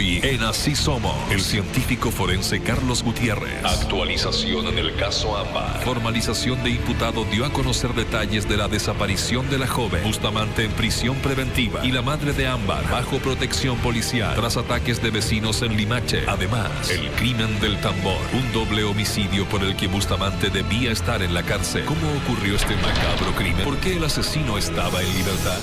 Hoy en Así Somos, el científico forense Carlos Gutiérrez. Actualización en el caso Ámbar. Formalización de imputado dio a conocer detalles de la desaparición de la joven Bustamante en prisión preventiva y la madre de Ámbar bajo protección policial tras ataques de vecinos en Limache. Además, el crimen del tambor, un doble homicidio por el que Bustamante debía estar en la cárcel. ¿Cómo ocurrió este macabro crimen? ¿Por qué el asesino estaba en libertad?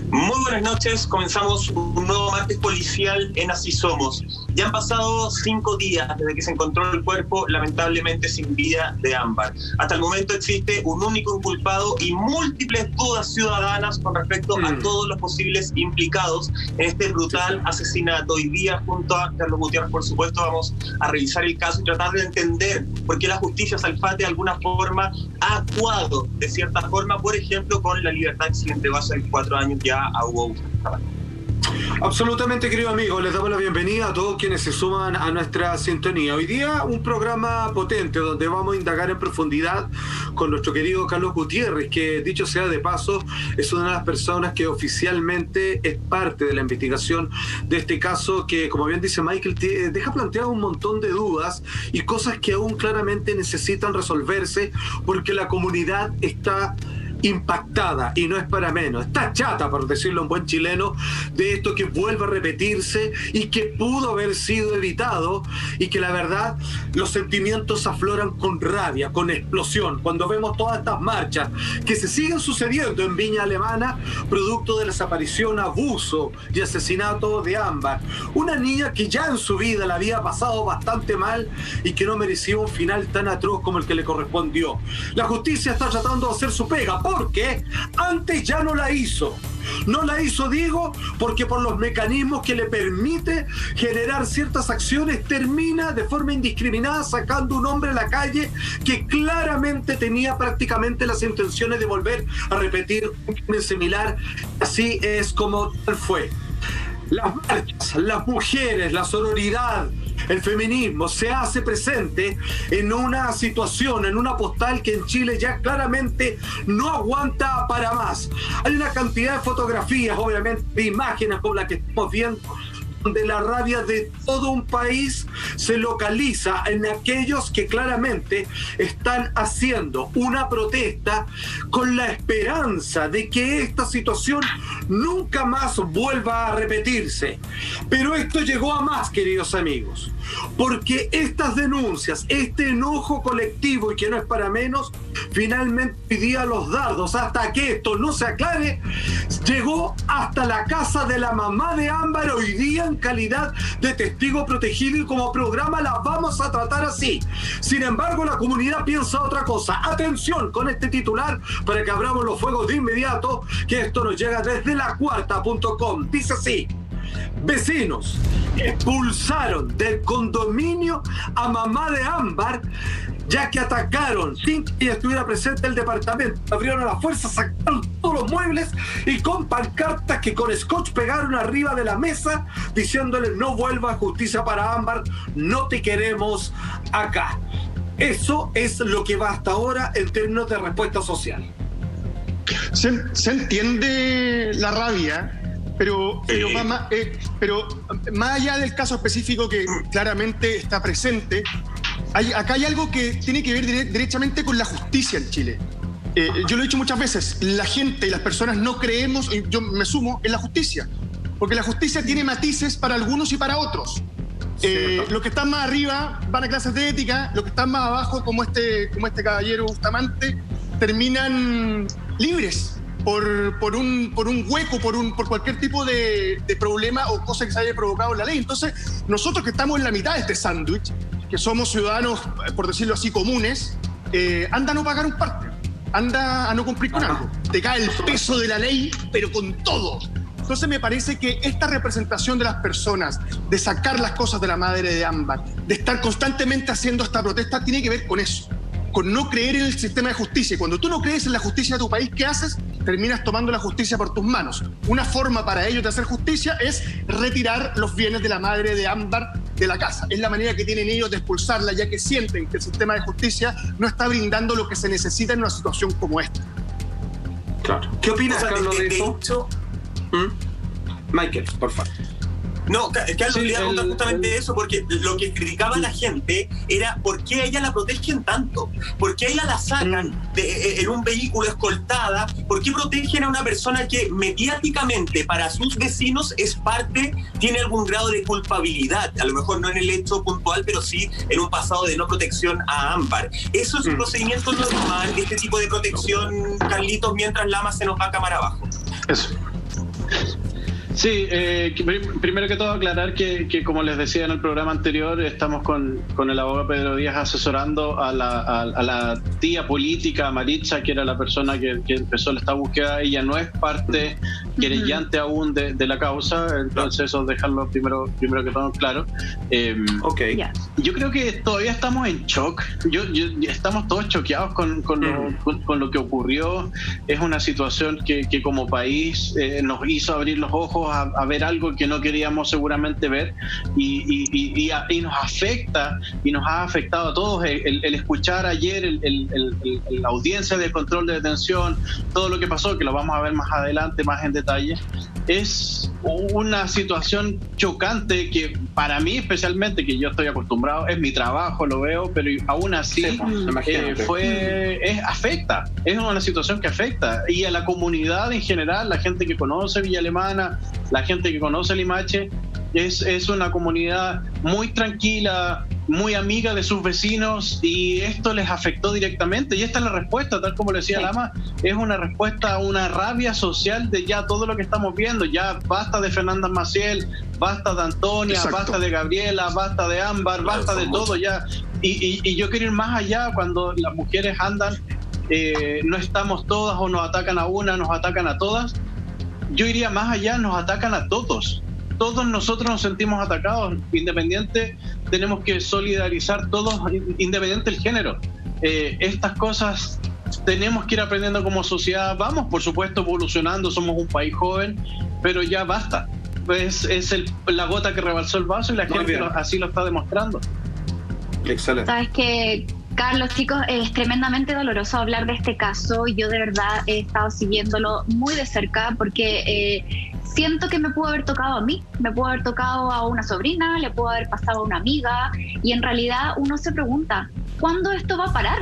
Muy buenas noches, comenzamos un nuevo martes policial en Así Somos. Ya han pasado 5 días desde que se encontró el cuerpo, lamentablemente sin vida, de Ámbar. Hasta el momento existe un único inculpado y múltiples dudas ciudadanas con respecto a todos los posibles implicados en este brutal asesinato. Hoy día, junto a Carlos Gutiérrez, por supuesto, vamos a revisar el caso y tratar de entender por qué la justicia salfate de alguna forma ha actuado de cierta forma, por ejemplo, con la libertad que se le entregó hace 4 años ya a Hugo Bustamante. Absolutamente, querido amigo, les damos la bienvenida a todos quienes se suman a nuestra sintonía. Hoy día un programa potente donde vamos a indagar en profundidad con nuestro querido Carlos Gutiérrez, que dicho sea de paso es una de las personas que oficialmente es parte de la investigación de este caso que, como bien dice Michael, deja planteado un montón de dudas y cosas que aún claramente necesitan resolverse porque la comunidad está impactada, y no es para menos, está chata, por decirlo en buen chileno, de esto que vuelve a repetirse y que pudo haber sido evitado, y que la verdad los sentimientos afloran con rabia, con explosión, cuando vemos todas estas marchas que se siguen sucediendo en Viña Alemana, producto de la desaparición, abuso y asesinato de Ámbar, una niña que ya en su vida la había pasado bastante mal y que no merecía un final tan atroz como el que le correspondió. La justicia está tratando de hacer su pega, porque antes ya no la hizo. No la hizo, digo, porque por los mecanismos que le permite generar ciertas acciones termina de forma indiscriminada sacando un hombre a la calle que claramente tenía prácticamente las intenciones de volver a repetir un crimen similar. Así es como tal fue. Las marchas, las mujeres, la sororidad, el feminismo se hace presente en una situación, en una postal que en Chile ya claramente no aguanta para más. Hay una cantidad de fotografías, obviamente, de imágenes como la que estamos viendo, donde la rabia de todo un país se localiza en aquellos que claramente están haciendo una protesta con la esperanza de que esta situación nunca más vuelva a repetirse. Pero esto llegó a más, queridos amigos, porque estas denuncias, este enojo colectivo, y que no es para menos, finalmente pidía los dardos hasta que esto no se aclare, llegó hasta la casa de la mamá de Ámbar, hoy día en calidad de testigo protegido, y como programa la vamos a tratar así. Sin embargo, la comunidad piensa otra cosa. Atención con este titular para que abramos los fuegos de inmediato, que esto nos llega desde lacuarta.com. Dice así: vecinos expulsaron del condominio a mamá de Ámbar, ya que atacaron sin que estuviera presente el departamento. Abrieron a la fuerza, sacaron todos los muebles y con pancartas que con scotch pegaron arriba de la mesa diciéndole: no vuelva, justicia para Ámbar, no te queremos acá. Eso es lo que va hasta ahora en términos de respuesta social. Se entiende la rabia, pero más allá del caso específico que claramente está presente, acá hay algo que tiene que ver directamente con la justicia en Chile. Yo lo he dicho muchas veces, la gente y las personas no creemos, y yo me sumo, en la justicia, porque la justicia tiene matices para algunos y para otros. Los que están más arriba van a clases de ética, los que están más abajo, como este caballero Bustamante, terminan libres por un hueco, por cualquier tipo de problema o cosa que se haya provocado en la ley. Entonces, nosotros que estamos en la mitad de este sándwich, que somos ciudadanos, por decirlo así, comunes, anda a no pagar un parte, anda a no cumplir con algo. Te cae el peso de la ley, pero con todo. Entonces me parece que esta representación de las personas, de sacar las cosas de la madre de Ámbar, de estar constantemente haciendo esta protesta, tiene que ver con eso, con no creer en el sistema de justicia. Y cuando tú no crees en la justicia de tu país, ¿qué haces? Terminas tomando la justicia por tus manos. Una forma para ellos de hacer justicia es retirar los bienes de la madre de Ámbar de la casa. Es la manera que tienen ellos de expulsarla, ya que sienten que el sistema de justicia no está brindando lo que se necesita en una situación como esta. Claro. ¿Qué opinas, Carlos, de eso? Michael, por favor. No, Carlos, le iba a preguntar justamente eso, porque lo que criticaba la gente era por qué a ella la protegen tanto, por qué a ella la sacan en un vehículo escoltada, por qué protegen a una persona que mediáticamente para sus vecinos tiene algún grado de culpabilidad, a lo mejor no en el hecho puntual, pero sí en un pasado de no protección a Ámbar. ¿Eso es un procedimiento normal, este tipo de protección, Carlitos, mientras Lama se nos va a cámara abajo? Eso. Sí, primero que todo aclarar que como les decía en el programa anterior, estamos con el abogado Pedro Díaz asesorando a la tía política Maritza, que era la persona que empezó esta búsqueda. Ella no es parte querellante aún de la causa, entonces eso dejarlo primero que todo claro. Yo creo que todavía estamos en shock. Estamos todos choqueados con lo que ocurrió. Es una situación que como país nos hizo abrir los ojos a ver algo que no queríamos seguramente ver y nos afecta y nos ha afectado a todos el escuchar ayer la audiencia de control de detención, todo lo que pasó, que lo vamos a ver más adelante, más en detalle. Es una situación chocante que para mí especialmente, que yo estoy acostumbrado, es mi trabajo, lo veo, pero aún así afecta, es una situación que afecta, y a la comunidad en general, la gente que conoce Villa Alemana, la gente que conoce Limache, es una comunidad muy tranquila, muy amiga de sus vecinos, y esto les afectó directamente, y esta es la respuesta, tal como le decía Lama, es una respuesta a una rabia social de ya todo lo que estamos viendo. Ya basta de Fernanda Maciel, basta de Antonia, basta de Gabriela, basta de Ámbar, basta de todo ya, y yo quiero ir más allá. Cuando las mujeres andan, no estamos todas, o nos atacan a una, nos atacan a todas. Yo iría más allá, nos atacan a todos. Todos nosotros nos sentimos atacados, independiente, tenemos que solidarizar todos, independiente del género. Estas cosas tenemos que ir aprendiendo como sociedad. Vamos, por supuesto, evolucionando, somos un país joven, pero ya basta. Es la gota que rebalsó el vaso, y la gente así lo está demostrando. Excelente. Sabes que, Carlos, chicos, es tremendamente doloroso hablar de este caso. Yo de verdad he estado siguiéndolo muy de cerca porque siento que me pudo haber tocado a mí, me pudo haber tocado a una sobrina, le pudo haber pasado a una amiga, y en realidad uno se pregunta, ¿cuándo esto va a parar?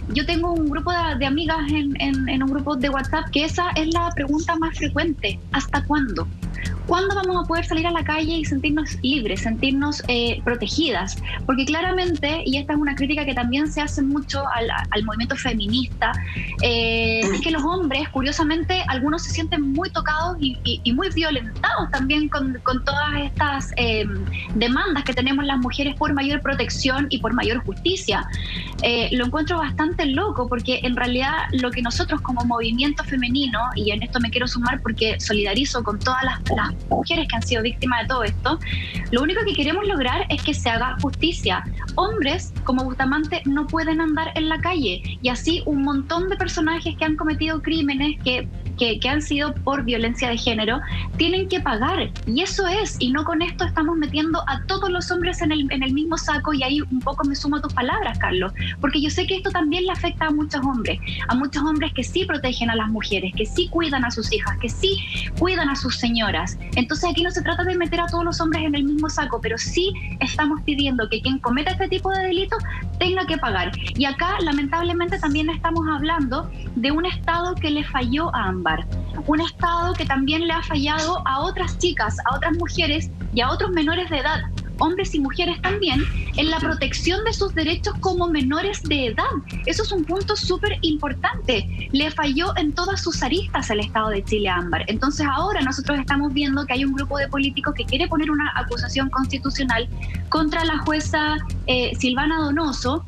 Yo tengo un grupo de amigas en un grupo de WhatsApp que esa es la pregunta más frecuente. ¿Hasta cuándo? ¿Cuándo vamos a poder salir a la calle y sentirnos libres, sentirnos protegidas? Porque claramente, y esta es una crítica que también se hace mucho al movimiento feminista, es que los hombres, curiosamente, algunos se sienten muy tocados y muy violentados también con todas estas demandas que tenemos las mujeres por mayor protección y por mayor justicia. Lo encuentro bastante loco, porque en realidad lo que nosotros como movimiento femenino, y en esto me quiero sumar porque solidarizo con todas las mujeres que han sido víctimas de todo esto, lo único que queremos lograr es que se haga justicia. Hombres como Bustamante no pueden andar en la calle, y así un montón de personajes que han cometido crímenes que han sido por violencia de género tienen que pagar, y eso es, y no con esto estamos metiendo a todos los hombres en el mismo saco. Y ahí un poco me sumo a tus palabras, Carlos, porque yo sé que esto también le afecta a muchos hombres que sí protegen a las mujeres, que sí cuidan a sus hijas, que sí cuidan a sus señoras. Entonces aquí no se trata de meter a todos los hombres en el mismo saco, pero sí estamos pidiendo que quien cometa este tipo de delitos tenga que pagar. Y acá lamentablemente también estamos hablando de un Estado que le falló a Ámbar, un Estado que también le ha fallado a otras chicas, a otras mujeres y a otros menores de edad, hombres y mujeres también, en la protección de sus derechos como menores de edad. Eso es un punto súper importante. Le falló en todas sus aristas el Estado de Chile a Ámbar. Entonces ahora nosotros estamos viendo que hay un grupo de políticos que quiere poner una acusación constitucional contra la jueza Silvana Donoso.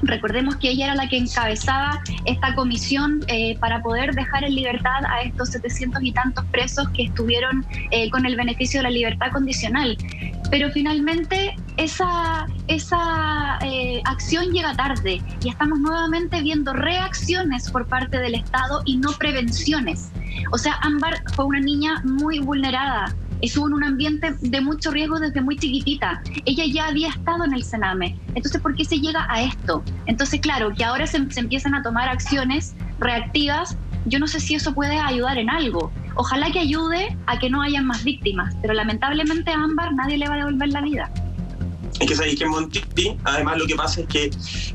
Recordemos que ella era la que encabezaba esta comisión para poder dejar en libertad a estos 700 y tantos presos que estuvieron con el beneficio de la libertad condicional. Pero finalmente esa acción llega tarde, y estamos nuevamente viendo reacciones por parte del Estado y no prevenciones. O sea, Ámbar fue una niña muy vulnerada, estuvo en un ambiente de mucho riesgo desde muy chiquitita. Ella ya había estado en el Sename. Entonces, ¿por qué se llega a esto? Entonces, claro, que ahora se empiezan a tomar acciones reactivas. Yo no sé si eso puede ayudar en algo. Ojalá que ayude a que no haya más víctimas, pero lamentablemente a Ámbar nadie le va a devolver la vida. Es que sabéis que en Monti, además, lo que pasa es que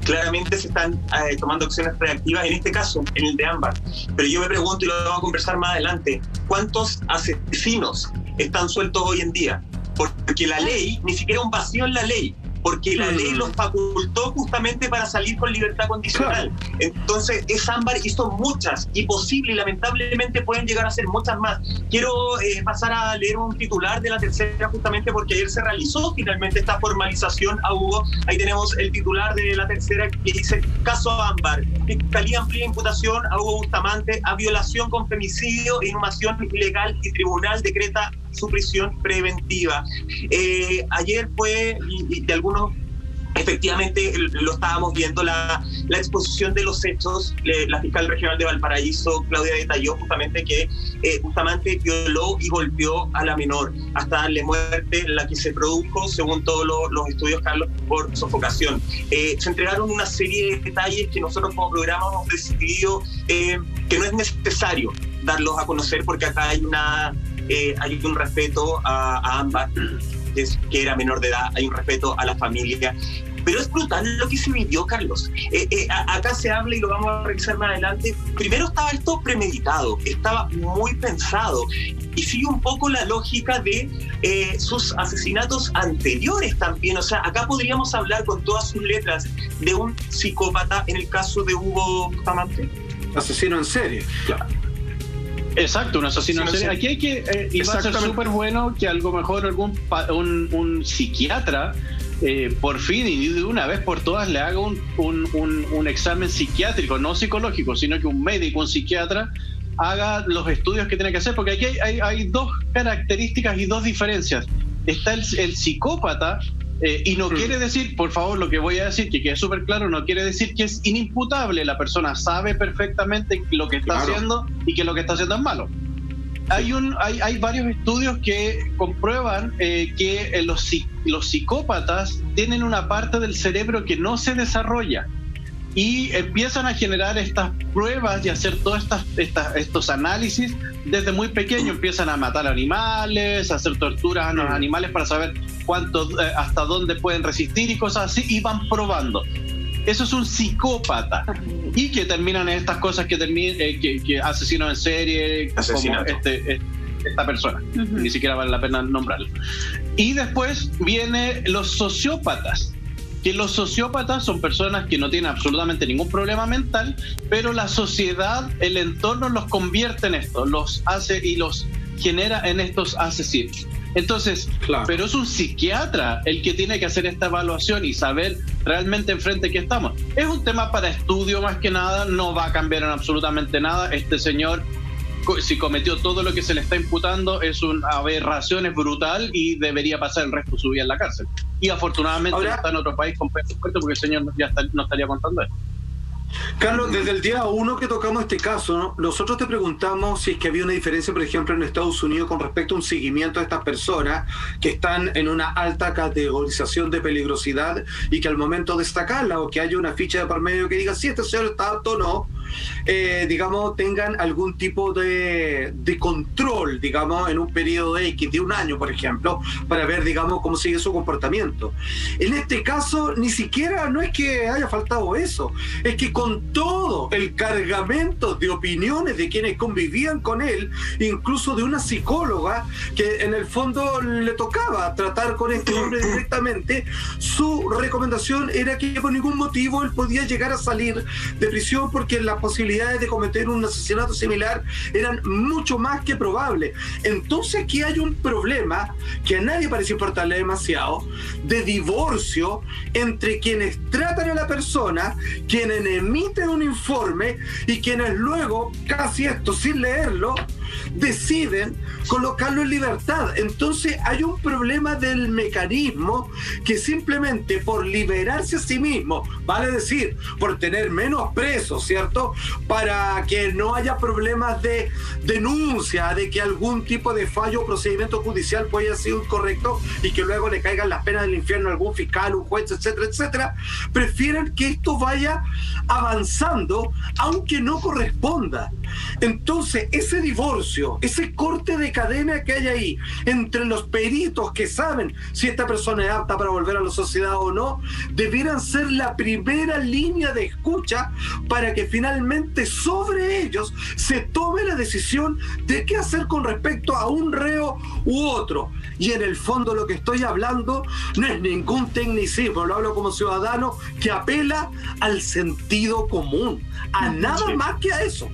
claramente se están tomando acciones reactivas, en este caso, en el de Ámbar. Pero yo me pregunto, y lo vamos a conversar más adelante, ¿cuántos asesinos están sueltos hoy en día? Porque la ley, ni siquiera un vacío en la ley, porque la ley los facultó justamente para salir con libertad condicional. Entonces, Ámbar hizo muchas, y posible y lamentablemente pueden llegar a ser muchas más. Quiero pasar a leer un titular de la tercera, justamente porque ayer se realizó finalmente esta formalización a Hugo. Ahí tenemos el titular de la tercera que dice: caso Ámbar, Fiscalía amplía imputación a Hugo Bustamante a violación con femicidio e inhumación ilegal y tribunal decreta su prisión preventiva. Ayer fue, y de algunos efectivamente lo estábamos viendo, la exposición de los hechos. La fiscal regional de Valparaíso, Claudia, detalló justamente que Bustamante violó y golpeó a la menor hasta darle muerte, la que se produjo, según todos los estudios, Carlos, por sofocación. Se entregaron una serie de detalles que nosotros como programa hemos decidido que no es necesario darlos a conocer, porque acá hay un respeto a Ámbar, que era menor de edad, hay un respeto a la familia. Pero es brutal lo que se vivió, Carlos. Acá se habla, y lo vamos a revisar más adelante. Primero estaba esto premeditado, estaba muy pensado, y sigue un poco la lógica de sus asesinatos anteriores también. O sea, acá podríamos hablar con todas sus letras de un psicópata en el caso de Hugo Bustamante. Asesino en serie, claro. Exacto, un asesino en serie. Aquí hay que, y va a ser súper bueno que algo mejor un psiquiatra por fin y de una vez por todas le haga un examen psiquiátrico, no psicológico, sino que un médico, un psiquiatra, haga los estudios que tiene que hacer, porque aquí hay dos características y dos diferencias. Está el psicópata, y no quiere decir, por favor, lo que voy a decir, que quede súper claro, no quiere decir que es inimputable. La persona sabe perfectamente lo que está haciendo y que lo que está haciendo es malo. Hay varios estudios que comprueban que los psicópatas tienen una parte del cerebro que no se desarrolla, y empiezan a generar estas pruebas y hacer todos estos análisis desde muy pequeño. Empiezan a matar animales, a hacer torturas a los animales para saber hasta dónde pueden resistir y cosas así, y van probando. Eso es un psicópata, y que terminan en estas cosas que asesinos en serie, como esta persona. Ni siquiera vale la pena nombrarlo. Y después vienen los sociópatas, que los sociópatas son personas que no tienen absolutamente ningún problema mental, pero la sociedad, el entorno los convierte en esto, los hace y los genera en estos asesinos. Entonces, claro, pero es un psiquiatra el que tiene que hacer esta evaluación y saber realmente enfrente qué estamos. Es un tema para estudio más que nada, no va a cambiar en absolutamente nada. Este señor, si cometió todo lo que se le está imputando, es una aberración, es brutal, y debería pasar el resto de su vida en la cárcel. Y afortunadamente ahora está en otro país con peso fuerte, porque el señor no estaría contando esto. Carlos, desde el día 1 que tocamos este caso, ¿no?, nosotros te preguntamos si es que había una diferencia, por ejemplo, en Estados Unidos con respecto a un seguimiento de estas personas que están en una alta categorización de peligrosidad, y que al momento de destacarla, o que haya una ficha de por medio que diga si este señor está apto o no, digamos, tengan algún tipo de control, digamos, en un periodo de X, de un año, por ejemplo, para ver, digamos, cómo sigue su comportamiento. En este caso, ni siquiera no es que haya faltado eso, es que con todo el cargamento de opiniones de quienes convivían con él, incluso de una psicóloga que en el fondo le tocaba tratar con este hombre directamente, su recomendación era que por ningún motivo él podía llegar a salir de prisión, porque las posibilidades de cometer un asesinato similar eran mucho más que probables. Entonces aquí hay un problema que a nadie parece importarle demasiado, de divorcio entre quienes tratan a la persona, quienes emiten un informe, y quienes luego, casi esto sin leerlo, deciden colocarlo en libertad. Entonces hay un problema del mecanismo que simplemente por liberarse a sí mismo, vale decir, por tener menos presos, ¿cierto?, para que no haya problemas de denuncia de que algún tipo de fallo o procedimiento judicial puede haber sido incorrecto y que luego le caigan las penas del infierno a algún fiscal, un juez, etcétera, etcétera, prefieren que esto vaya avanzando aunque no corresponda. Entonces, ese divorcio, ese corte de cadena que hay ahí entre los peritos que saben si esta persona es apta para volver a la sociedad o no, debieran ser la primera línea de escucha para que finalmente sobre ellos se tome la decisión de qué hacer con respecto a un reo u otro. Y en el fondo lo que estoy hablando no es ningún tecnicismo, lo hablo como ciudadano que apela al sentido común, a nada más que a eso.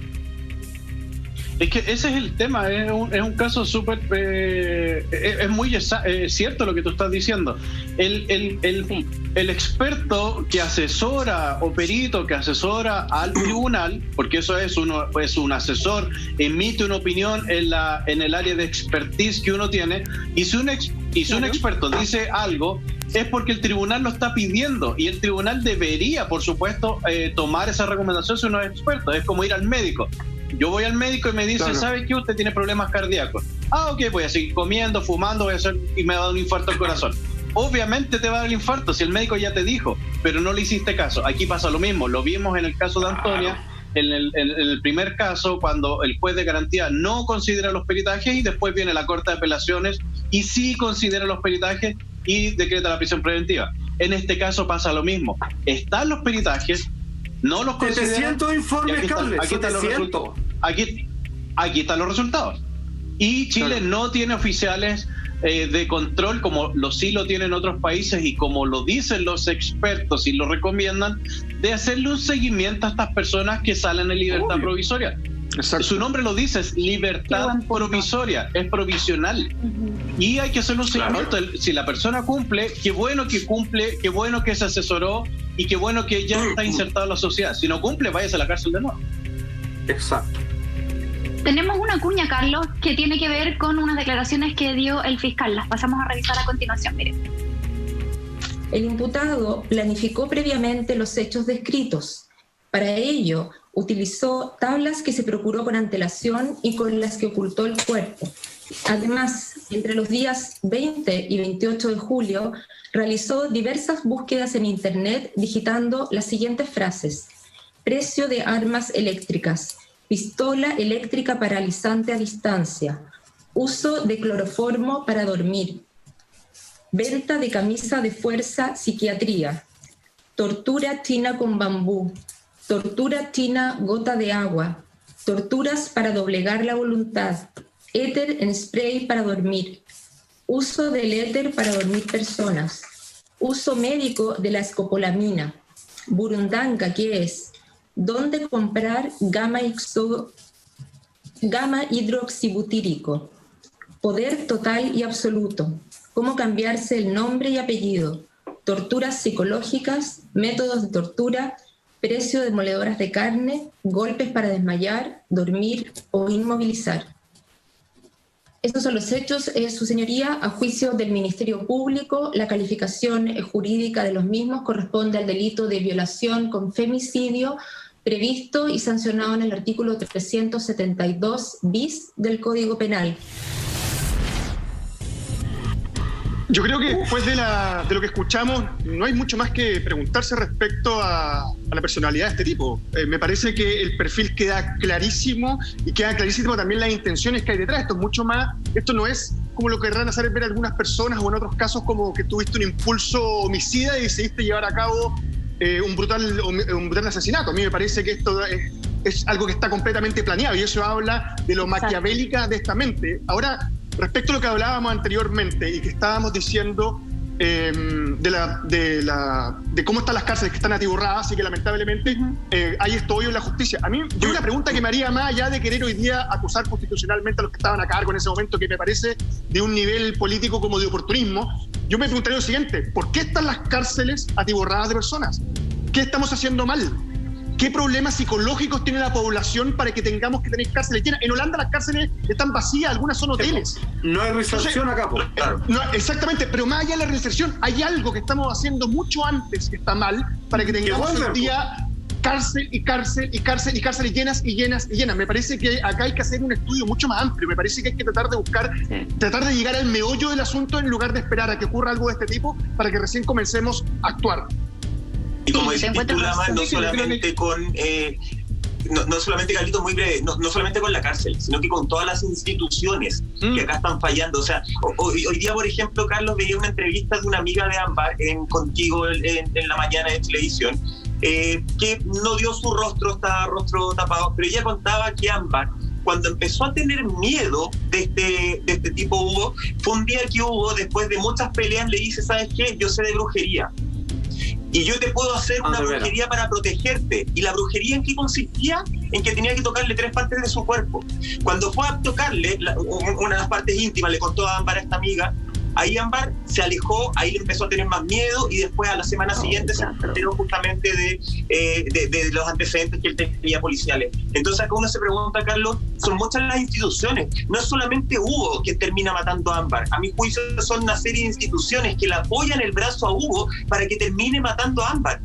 Es que ese es el tema, es un caso súper... es muy cierto lo que tú estás diciendo. El experto que asesora o perito que asesora al tribunal, porque eso es un asesor, emite una opinión en el área de expertise que uno tiene, y si un experto dice algo, es porque el tribunal lo está pidiendo, y el tribunal debería, por supuesto, tomar esa recomendación si uno es experto. Es como ir al médico. Yo voy al médico y me dice, ¿sabe qué? Usted tiene problemas cardíacos. Ok, voy a seguir comiendo, fumando, y me va a dar un infarto al corazón. Obviamente te va a dar el infarto si el médico ya te dijo, pero no le hiciste caso. Aquí pasa lo mismo, lo vimos en el caso de Antonia, en el primer caso, cuando el juez de garantía no considera los peritajes, y después viene la Corte de Apelaciones y sí considera los peritajes y decreta la prisión preventiva. En este caso pasa lo mismo. Están los peritajes, no los consideran. 700 informes, Carles. Aquí están los resultados. Aquí están los resultados. Y Chile no tiene oficiales de control como sí lo tienen otros países, y como lo dicen los expertos y lo recomiendan, de hacerle un seguimiento a estas personas que salen en libertad provisoria. Exacto. Su nombre lo dice, es libertad provisoria, es provisional. Y hay que hacer un seguimiento. Si la persona cumple, qué bueno que se asesoró y qué bueno que ya está insertado en la sociedad. Si no cumple, váyase a la cárcel de nuevo. Exacto. Tenemos una cuña, Carlos, que tiene que ver con unas declaraciones que dio el fiscal. Las pasamos a revisar a continuación. Miren. El imputado planificó previamente los hechos descritos. Para ello, utilizó tablas que se procuró con antelación y con las que ocultó el cuerpo. Además, entre los días 20 y 28 de julio, realizó diversas búsquedas en Internet digitando las siguientes frases: precio de armas eléctricas, pistola eléctrica paralizante a distancia, uso de cloroformo para dormir, venta de camisa de fuerza, psiquiatría, tortura china con bambú, tortura china gota de agua, torturas para doblegar la voluntad, éter en spray para dormir, uso del éter para dormir personas, uso médico de la escopolamina, burundanga, ¿qué es? ¿Dónde comprar gamma hidroxibutírico? Poder total y absoluto. ¿Cómo cambiarse el nombre y apellido? Torturas psicológicas, métodos de tortura, precio de demoledoras de carne, golpes para desmayar, dormir o inmovilizar. Estos son los hechos, su señoría, a juicio del Ministerio Público. La calificación jurídica de los mismos corresponde al delito de violación con femicidio, previsto y sancionado en el artículo 372 bis del Código Penal. Yo creo que después de lo que escuchamos, no hay mucho más que preguntarse respecto a la personalidad de este tipo. Me parece que el perfil queda clarísimo, y queda clarísimo también las intenciones que hay detrás. Esto es mucho más, esto no es como lo querrán hacer ver algunas personas, o en otros casos como que tuviste un impulso homicida y decidiste llevar a cabo un brutal asesinato. A mí me parece que esto es algo que está completamente planeado, y eso habla de lo maquiavélica de esta mente. Ahora, respecto a lo que hablábamos anteriormente y que estábamos diciendo de cómo están las cárceles que están atiborradas y que lamentablemente hay esto hoy en la justicia. A mí, yo una pregunta que me haría, más allá de querer hoy día acusar constitucionalmente a los que estaban a cargo en ese momento, que me parece de un nivel político como de oportunismo, yo me preguntaría lo siguiente: ¿por qué están las cárceles atiborradas de personas? ¿Qué estamos haciendo mal? ¿Qué problemas psicológicos tiene la población para que tengamos que tener cárceles llenas? En Holanda las cárceles están vacías, algunas son hoteles. No hay reinserción acá, pues. Claro. No, exactamente, pero más allá de la reinserción, hay algo que estamos haciendo mucho antes que está mal para que tengamos un día cárcel y cárcel y cárcel y cárceles llenas y llenas y llenas. Me parece que acá hay que hacer un estudio mucho más amplio. Me parece que hay que tratar de buscar, tratar de llegar al meollo del asunto en lugar de esperar a que ocurra algo de este tipo para que recién comencemos a actuar. Y como dice Lama, no solamente con no solamente, Carlitos, muy breve, no solamente con la cárcel, sino que con todas las instituciones que acá están fallando. O sea, hoy día, por ejemplo, Carlos, veía una entrevista de una amiga de Ámbar contigo en la mañana de televisión, que no dio su rostro, estaba rostro tapado, pero ella contaba que Ámbar, cuando empezó a tener miedo de este tipo Hugo, fue un día que Hugo, después de muchas peleas, le dice, ¿sabes qué? Yo sé de brujería. Y yo te puedo hacer una brujería para protegerte. ¿Y la brujería en qué consistía? En que tenía que tocarle 3 partes de su cuerpo. Cuando fue a tocarle una de las partes íntimas, le contó a Ámbar, a esta amiga, ahí Ámbar se alejó, ahí le empezó a tener más miedo y después a la semana siguiente se enteró justamente de los antecedentes que él tenía policiales. Entonces acá uno se pregunta, Carlos, son muchas las instituciones, no es solamente Hugo que termina matando a Ámbar. A mi juicio son una serie de instituciones que le apoyan el brazo a Hugo para que termine matando a Ámbar.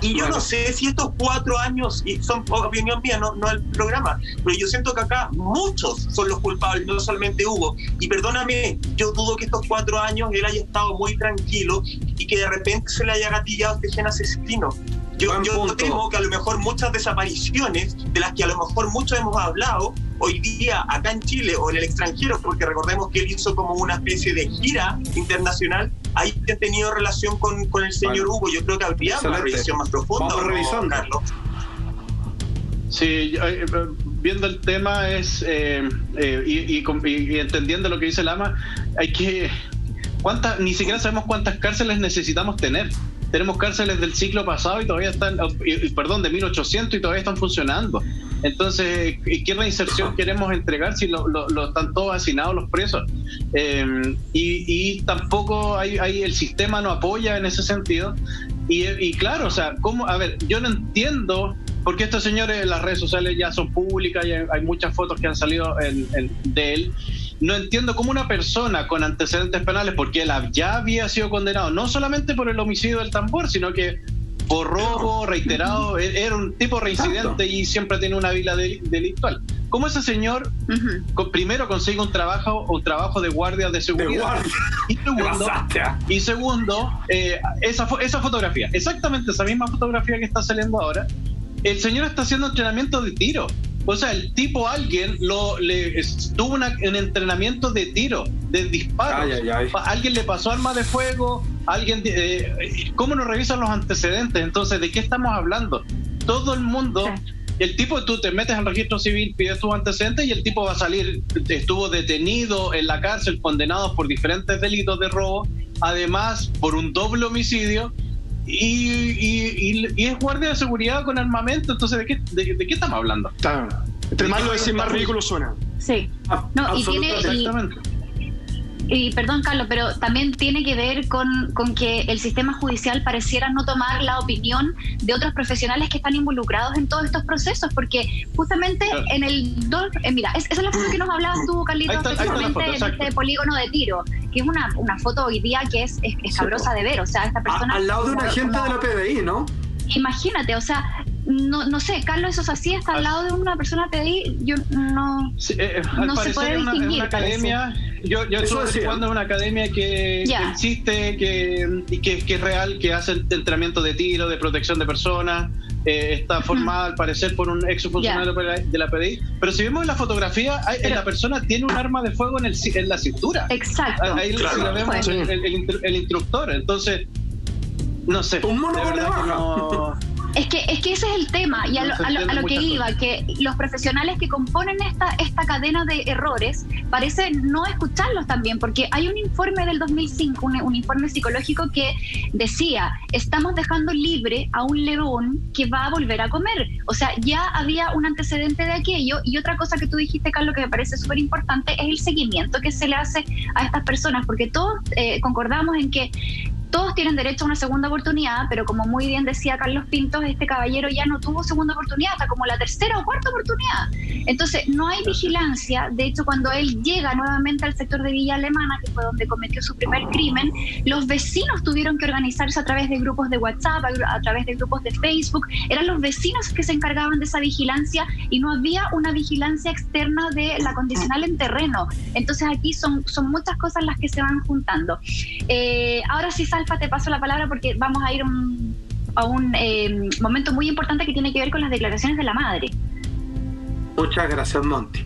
Y yo no sé si estos 4 años, y son opinión mía, no el programa, pero yo siento que acá muchos son los culpables, no solamente Hugo. Y perdóname, yo dudo que estos 4 años él haya estado muy tranquilo y que de repente se le haya gatillado este gen asesino. Yo temo que a lo mejor muchas desapariciones, de las que a lo mejor muchos hemos hablado, hoy día acá en Chile o en el extranjero, porque recordemos que él hizo como una especie de gira internacional, ahí que ha tenido relación con el señor Hugo. Yo creo que habría una revisión más profunda. Vamos revisando, Carlos. Sí, viendo el tema y entendiendo lo que dice Lama, ni siquiera sabemos cuántas cárceles necesitamos tener. Tenemos cárceles del siglo pasado y todavía están, de 1800 y todavía están funcionando. Entonces, ¿qué reinserción queremos entregar si están todos hacinados los presos? Y tampoco el sistema no apoya en ese sentido. Y claro, o sea, yo no entiendo, porque estos señores en las redes sociales ya son públicas y hay muchas fotos que han salido de él. No entiendo cómo una persona con antecedentes penales, porque él ya había sido condenado no solamente por el homicidio del tambor, sino que por robo reiterado, era un tipo reincidente y siempre tiene una vida delictual. ¿Cómo ese señor primero consigue un trabajo de guardia de seguridad? Y segundo, esa fotografía, exactamente esa misma fotografía que está saliendo ahora, el señor está haciendo entrenamiento de tiro. O sea, el tipo, tuvo un entrenamiento de tiro, de disparo. Alguien le pasó arma de fuego, ¿cómo nos revisan los antecedentes? Entonces, ¿de qué estamos hablando? Todo el mundo, el tipo, tú te metes al registro civil, pides tus antecedentes y el tipo va a salir, estuvo detenido en la cárcel, condenado por diferentes delitos de robo, además por un doble homicidio. Y es guardia de seguridad con armamento. Entonces, ¿de qué estamos hablando? Entre más lo decís, más ridículo suena. Sí. Exactamente. Y perdón, Carlos, pero también tiene que ver con que el sistema judicial pareciera no tomar la opinión de otros profesionales que están involucrados en todos estos procesos, porque justamente en el... mira, esa es la foto que nos hablabas tú, Carlitos, precisamente en este polígono de tiro, que es una foto hoy día que es escabrosa de ver. O sea, esta persona... Al lado de un agente de la PDI, ¿no? Imagínate, o sea... No sé, Carlos, eso es así, está al lado de una persona PDI, yo no, no se puede distinguir. Una academia, yo estuve participando en una academia que existe, que es real, que hace entrenamiento de tiro, de protección de personas, está formada al parecer por un ex funcionario de la PDI, pero si vemos en la fotografía, la persona tiene un arma de fuego en la cintura. Exacto. Ahí lo vemos el instructor, entonces, no sé. Un mono de verdad. Es que ese es el tema, y a lo que iba, que los profesionales que componen esta cadena de errores parece no escucharlos también, porque hay un informe del 2005, un informe psicológico que decía, estamos dejando libre a un león que va a volver a comer. O sea, ya había un antecedente de aquello. Y otra cosa que tú dijiste, Carlos, que me parece súper importante, es el seguimiento que se le hace a estas personas, porque todos concordamos en que todos tienen derecho a una segunda oportunidad, pero como muy bien decía Carlos Pintos, este caballero ya no tuvo segunda oportunidad, hasta como la tercera o cuarta oportunidad. Entonces, no hay vigilancia. De hecho, cuando él llega nuevamente al sector de Villa Alemana, que fue donde cometió su primer crimen, los vecinos tuvieron que organizarse a través de grupos de WhatsApp, a través de grupos de Facebook. Eran los vecinos que se encargaban de esa vigilancia y no había una vigilancia externa de la condicional en terreno. Entonces, aquí son muchas cosas las que se van juntando. Ahora sí, Salfa, te paso la palabra porque vamos a ir momento muy importante que tiene que ver con las declaraciones de la madre. Muchas gracias, Monty.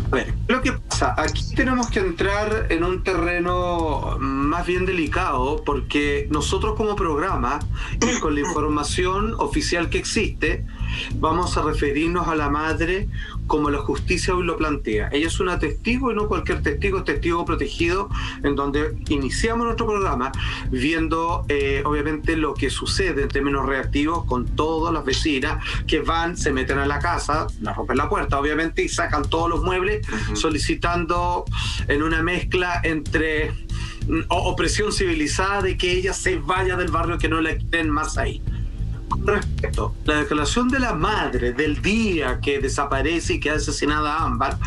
A ver, lo que pasa, aquí tenemos que entrar en un terreno más bien delicado, porque nosotros como programa, y con la información oficial que existe, vamos a referirnos a la madre como la justicia hoy lo plantea. Ella es una testigo y no cualquier testigo, es testigo protegido, en donde iniciamos nuestro programa viendo obviamente lo que sucede en términos reactivos con todas las vecinas que van, se meten a la casa, la rompen la puerta obviamente y sacan todos los muebles, solicitando en una mezcla entre opresión civilizada de que ella se vaya del barrio, que no la quieren más ahí. Con respecto a la declaración de la madre del día que desaparece y que ha asesinada a Ámbar,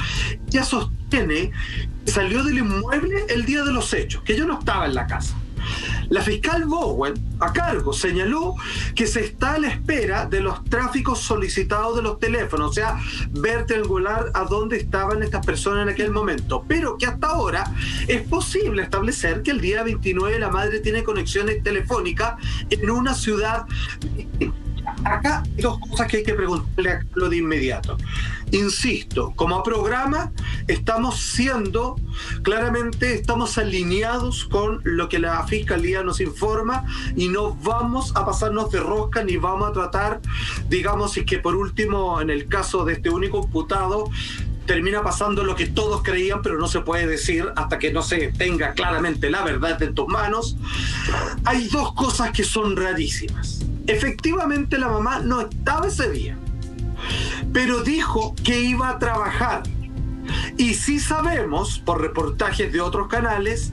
ella sostiene que salió del inmueble el día de los hechos, que ella no estaba en la casa. La fiscal Bowen, a cargo, señaló que se está a la espera de los tráficos solicitados de los teléfonos, o sea, ver triangular a dónde estaban estas personas en aquel momento, pero que hasta ahora es posible establecer que el día 29 la madre tiene conexiones telefónicas en una ciudad. Acá hay dos cosas que hay que preguntarle a Carlos de inmediato. Insisto, como programa estamos alineados con lo que la Fiscalía nos informa y no vamos a pasarnos de rosca ni vamos a tratar, digamos, y que por último, en el caso de este único imputado, termina pasando lo que todos creían, pero no se puede decir hasta que no se tenga claramente la verdad en tus manos. Hay dos cosas que son rarísimas. Efectivamente, la mamá no estaba ese día, pero dijo que iba a trabajar. Y sí sabemos, por reportajes de otros canales,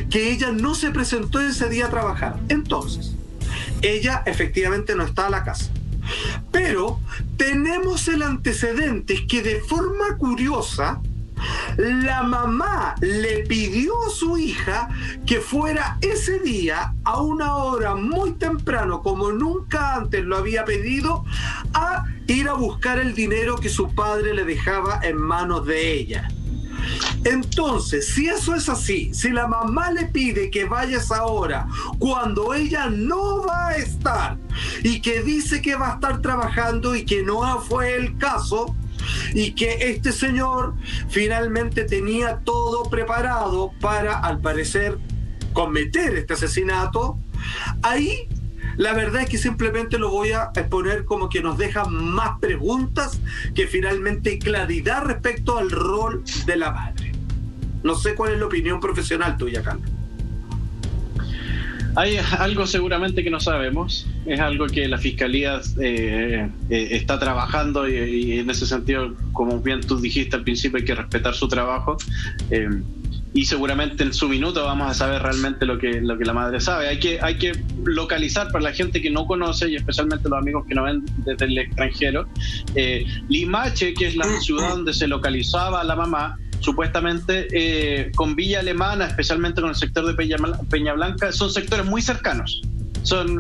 que ella no se presentó ese día a trabajar. Entonces, ella efectivamente no está a la casa. Pero tenemos el antecedente que de forma curiosa, la mamá le pidió a su hija que fuera ese día a una hora muy temprano, como nunca antes lo había pedido, a ir a buscar el dinero que su padre le dejaba en manos de ella. Entonces, si eso es así, si la mamá le pide que vayas ahora cuando ella no va a estar y que dice que va a estar trabajando y que no fue el caso, y que este señor finalmente tenía todo preparado para, al parecer, cometer este asesinato, ahí la verdad es que simplemente lo voy a exponer como que nos deja más preguntas que finalmente claridad respecto al rol de la madre. No sé cuál es la opinión profesional tuya, Carlos. Hay algo seguramente que no sabemos, es algo que la Fiscalía está trabajando y en ese sentido, como bien tú dijiste al principio, hay que respetar su trabajo y seguramente en su minuto vamos a saber realmente lo que la madre sabe. Hay que localizar para la gente que no conoce y especialmente los amigos que nos ven desde el extranjero, Limache, que es la ciudad donde se localizaba la mamá, supuestamente con Villa Alemana, especialmente con el sector de Peña Blanca, son sectores muy cercanos. Son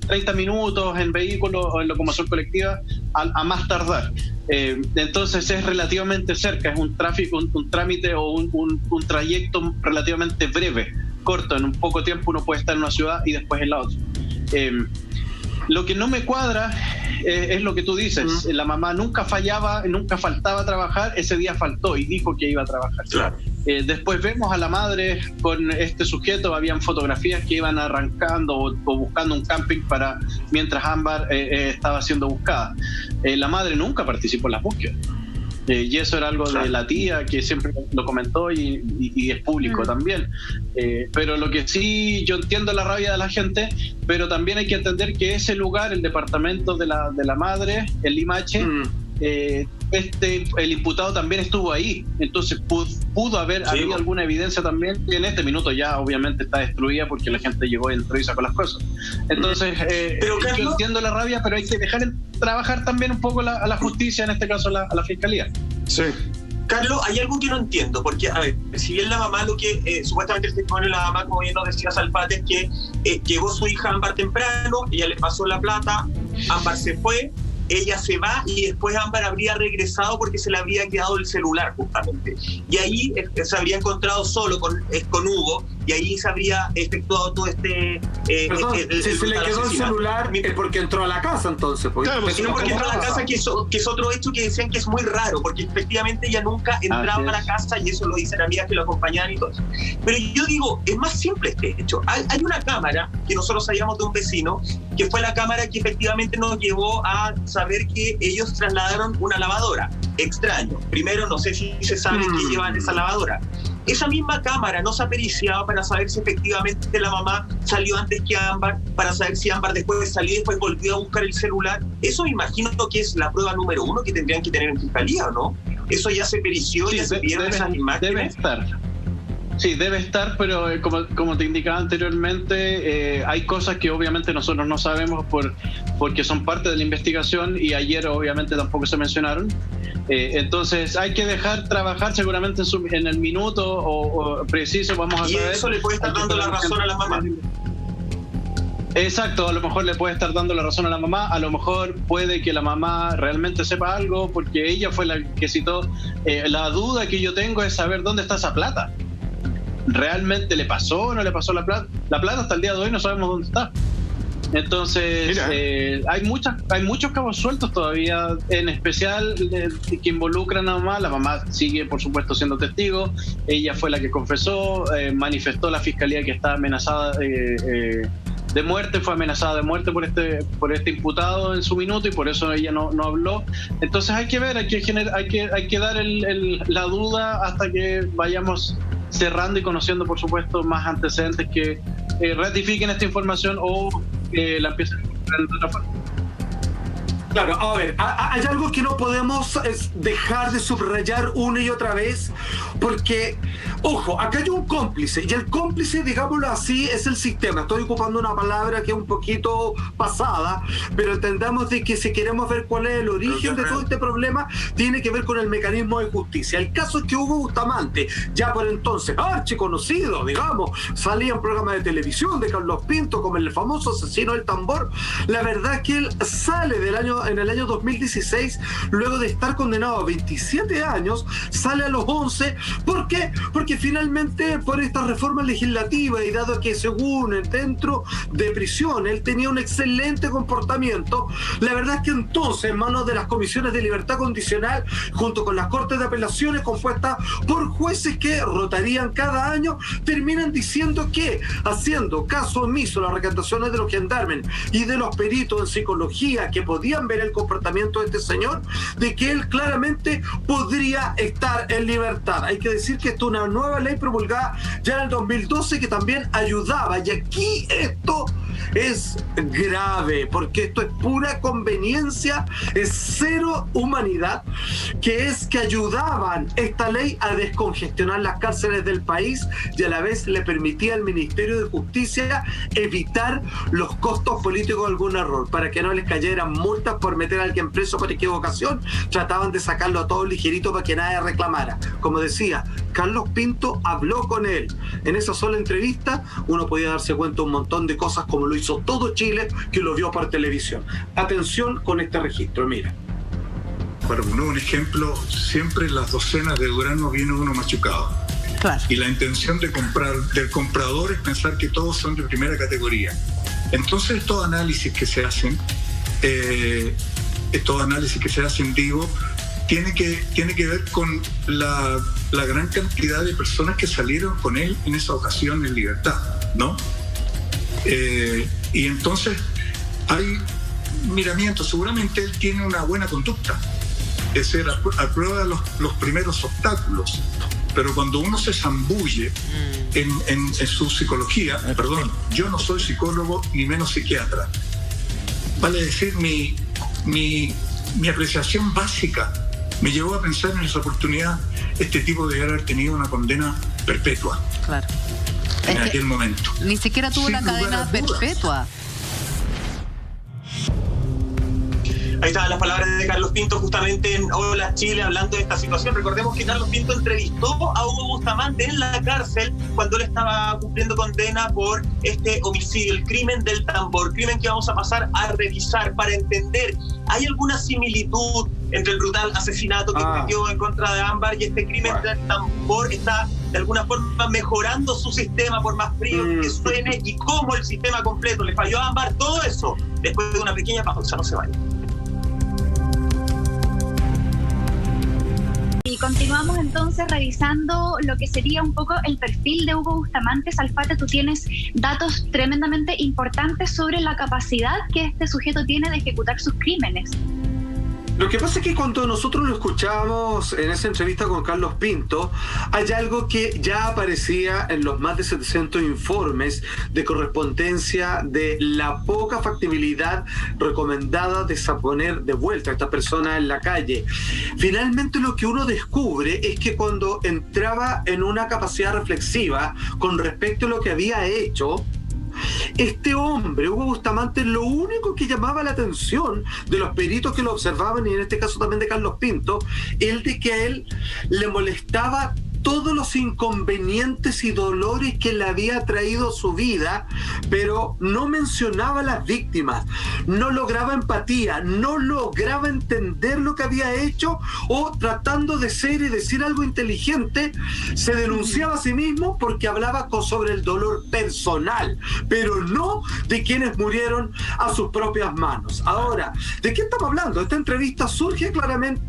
30 minutos en vehículo o en locomoción colectiva a más tardar. Entonces es relativamente cerca, es un trámite o un trayecto relativamente breve, corto. En un poco tiempo uno puede estar en una ciudad y después en la otra. Lo que no me cuadra es lo que tú dices. La mamá nunca faltaba a trabajar. Ese día faltó y dijo que iba a trabajar. Claro. Después vemos a la madre con este sujeto. Habían fotografías que iban arrancando o buscando un camping mientras Ámbar estaba siendo buscada. La madre nunca participó en las búsquedas. Y eso era algo de la tía que siempre lo comentó y es público también. Pero lo que sí, yo entiendo la rabia de la gente, pero también hay que entender que ese lugar, el departamento de la madre, el Limache, el imputado también estuvo ahí, entonces pudo haber habido alguna evidencia también, que en este minuto ya obviamente está destruida porque la gente llegó, entró y sacó las cosas. Entonces pero yo entiendo la rabia, pero hay que dejar trabajar también un poco a la justicia, en este caso a la fiscalía. Sí. Carlos, hay algo que no entiendo, porque, a ver, si bien la mamá, lo que supuestamente el testimonio de la mamá, como bien nos decía Salfate, es que llegó su hija Ámbar temprano, ella le pasó la plata, Ámbar se fue, ella se va y después Ámbar habría regresado porque se le había quedado el celular justamente. Y ahí se habría encontrado solo con Hugo y ahí se habría efectuado todo este... Perdón, si se le quedó el celular es porque entró a la casa entonces. Claro, porque no, porque entró a la casa, que es otro hecho que decían que es muy raro, porque efectivamente ella nunca entraba a la casa, y eso lo dicen amigas que lo acompañaban y todo eso. Pero yo digo, es más simple este hecho. Hay una cámara que nosotros sabíamos de un vecino, que fue la cámara que efectivamente nos llevó a saber que ellos trasladaron una lavadora. Extraño. Primero, no sé si se sabe qué lleva en esa lavadora. Esa misma cámara no se ha periciado para saber si efectivamente la mamá salió antes que Ámbar, para saber si Ámbar después salió y después volvió a buscar el celular. Eso me imagino que es la prueba número 1 que tendrían que tener en fiscalía, ¿o no? Eso ya se perició, ya se vieron esas imágenes. Debe estar. Sí, debe estar, pero como te indicaba anteriormente, hay cosas que obviamente nosotros no sabemos porque son parte de la investigación, y ayer obviamente tampoco se mencionaron. Entonces hay que dejar trabajar seguramente en el minuto o preciso, vamos a saber. Y eso le puede estar dando la razón a la mamá. Exacto, a lo mejor le puede estar dando la razón a la mamá, a lo mejor puede que la mamá realmente sepa algo, porque ella fue la que citó. La duda que yo tengo es saber dónde está esa plata. ¿Realmente le pasó o no le pasó la plata? La plata hasta el día de hoy no sabemos dónde está. Entonces hay muchos cabos sueltos todavía, en especial que involucran a la mamá. La mamá sigue, por supuesto, siendo testigo. Ella fue la que confesó, manifestó a la fiscalía que está amenazada de muerte, fue amenazada de muerte por este imputado en su minuto, y por eso ella no habló. Entonces hay que ver, hay que dar la duda hasta que vayamos cerrando y conociendo, por supuesto, más antecedentes que ratifiquen esta información o la empiecen a comprender de otra forma. Claro, a ver, hay algo que no podemos dejar de subrayar una y otra vez, porque, ojo, acá hay un cómplice, y el cómplice, digámoslo así, es el sistema. Estoy ocupando una palabra que es un poquito pasada, pero entendamos de que si queremos ver cuál es el origen de todo este problema, tiene que ver con el mecanismo de justicia. El caso es que Hugo Bustamante, ya por entonces archiconocido, digamos, salía en programas de televisión de Carlos Pinto como el famoso asesino del tambor. La verdad es que él sale en el año 2016, luego de estar condenado a 27 años, sale a los 11. ¿Por qué? Porque finalmente, por esta reforma legislativa, y dado que según dentro de prisión él tenía un excelente comportamiento, la verdad es que entonces, en manos de las comisiones de libertad condicional, junto con las cortes de apelaciones compuestas por jueces que rotarían cada año, terminan diciendo que, haciendo caso omiso a las recantaciones de los gendarmes y de los peritos en psicología que podían ver el comportamiento de este señor, de que él claramente podría estar en libertad. Hay que decir que esto es una nueva ley promulgada ya en el 2012 que también ayudaba, y aquí esto es grave, porque esto es pura conveniencia, es cero humanidad, que es que ayudaban esta ley a descongestionar las cárceles del país, y a la vez le permitía al Ministerio de Justicia evitar los costos políticos de algún error, para que no les cayeran multas por meter a alguien preso por equivocación. Trataban de sacarlo a todos ligerito para que nadie reclamara. Como decía, Carlos Pinto habló con él. En esa sola entrevista uno podía darse cuenta de un montón de cosas, como lo hizo todo Chile que lo vio por televisión. Atención con este registro, mira. Para poner un ejemplo, siempre en las docenas de duraznos viene uno machucado. Claro. Y la intención del comprador es pensar que todos son de primera categoría. Entonces estos análisis que se hacen, digo, tiene que ver con la gran cantidad de personas que salieron con él en esa ocasión en libertad, ¿no? Y entonces hay miramientos. Seguramente él tiene una buena conducta, es decir, aprueba los primeros obstáculos, pero cuando uno se zambulle en su psicología, perdón, yo no soy psicólogo ni menos psiquiatra, vale decir, mi apreciación básica me llevó a pensar en esa oportunidad, este tipo debe haber tenido una condena perpetua. Claro. En aquel momento. Ni siquiera tuvo una cadena perpetua. Ahí estaban las palabras de Carlos Pinto justamente en Hola Chile, hablando de esta situación. Recordemos que Carlos Pinto entrevistó a Hugo Bustamante en la cárcel cuando él estaba cumpliendo condena por este homicidio, el crimen del tambor, crimen que vamos a pasar a revisar para entender, ¿hay alguna similitud entre el brutal asesinato que cometió en contra de Ámbar y este crimen del tambor? Está de alguna forma mejorando su sistema, por más frío que suene, y cómo el sistema completo le falló a Ámbar, todo eso después de una pequeña pausa. No se vaya. Y continuamos entonces revisando lo que sería un poco el perfil de Hugo Bustamante. Salfate, tú tienes datos tremendamente importantes sobre la capacidad que este sujeto tiene de ejecutar sus crímenes. Lo que pasa es que cuando nosotros lo escuchábamos en esa entrevista con Carlos Pinto, hay algo que ya aparecía en los más de 700 informes de correspondencia de la poca factibilidad recomendada de poner de vuelta a esta persona en la calle. Finalmente lo que uno descubre es que cuando entraba en una capacidad reflexiva con respecto a lo que había hecho, este hombre, Hugo Bustamante, lo único que llamaba la atención de los peritos que lo observaban, y en este caso también de Carlos Pinto, es de que a él le molestaba todos los inconvenientes y dolores que le había traído su vida, pero no mencionaba a las víctimas, no lograba empatía, no lograba entender lo que había hecho, o tratando de ser y decir algo inteligente, se denunciaba a sí mismo porque hablaba sobre el dolor personal, pero no de quienes murieron a sus propias manos. Ahora, ¿de qué estamos hablando? Esta entrevista surge claramente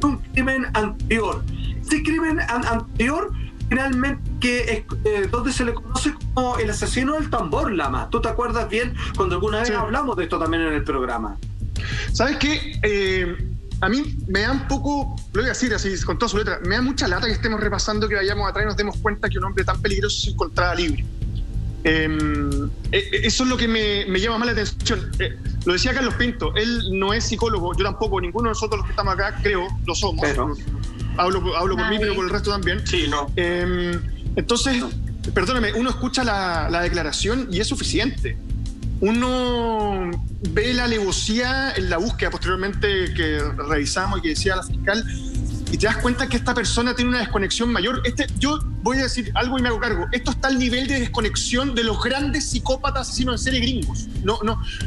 de un crimen anterior. Este crimen anterior, finalmente, que es donde se le conoce como el asesino del tambor, Lama. ¿Tú te acuerdas bien cuando alguna vez hablamos de esto también en el programa? ¿Sabes qué? A mí me da un poco, lo voy a decir así con toda su letra, me da mucha lata que estemos repasando, que vayamos atrás y nos demos cuenta que un hombre tan peligroso se encontraba libre. Eso es lo que me llama más la atención. Lo decía Carlos Pinto, él no es psicólogo, yo tampoco, ninguno de nosotros los que estamos acá, creo, lo somos. Pero hablo por mí, pero por el resto también. Sí, no. Entonces, perdóname, uno escucha la declaración y es suficiente. Uno ve la alevosía en la búsqueda posteriormente que revisamos y que decía la fiscal, y te das cuenta que esta persona tiene una desconexión mayor. Yo voy a decir algo y me hago cargo. Esto está al nivel de desconexión de los grandes psicópatas asesinos en serie gringos.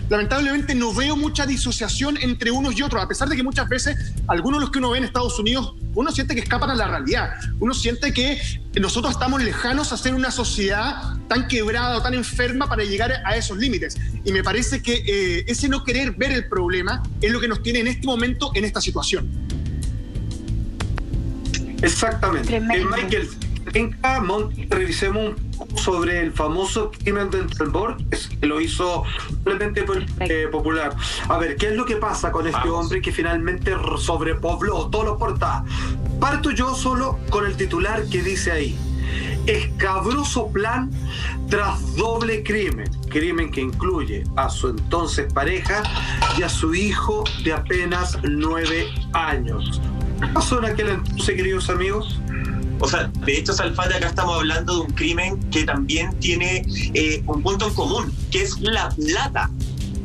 Lamentablemente no veo mucha disociación entre unos y otros, a pesar de que muchas veces algunos de los que uno ve en Estados Unidos, uno siente que escapan a la realidad. Uno siente que nosotros estamos lejanos a ser una sociedad tan quebrada o tan enferma para llegar a esos límites. Y me parece que ese no querer ver el problema es lo que nos tiene en este momento en esta situación. Exactamente. Michael, revisemos un poco sobre el famoso crimen del tambor, que lo hizo simplemente popular. A ver, ¿qué es lo que pasa con este hombre que finalmente sobrepobló todos los portales? Parto yo solo con el titular que dice ahí: escabroso plan tras doble crimen. Crimen que incluye a su entonces pareja y a su hijo de apenas 9 años. ¿Qué pasó en aquel entonces, queridos amigos? O sea, de hecho, Salfate, acá estamos hablando de un crimen que también tiene un punto en común, que es la plata.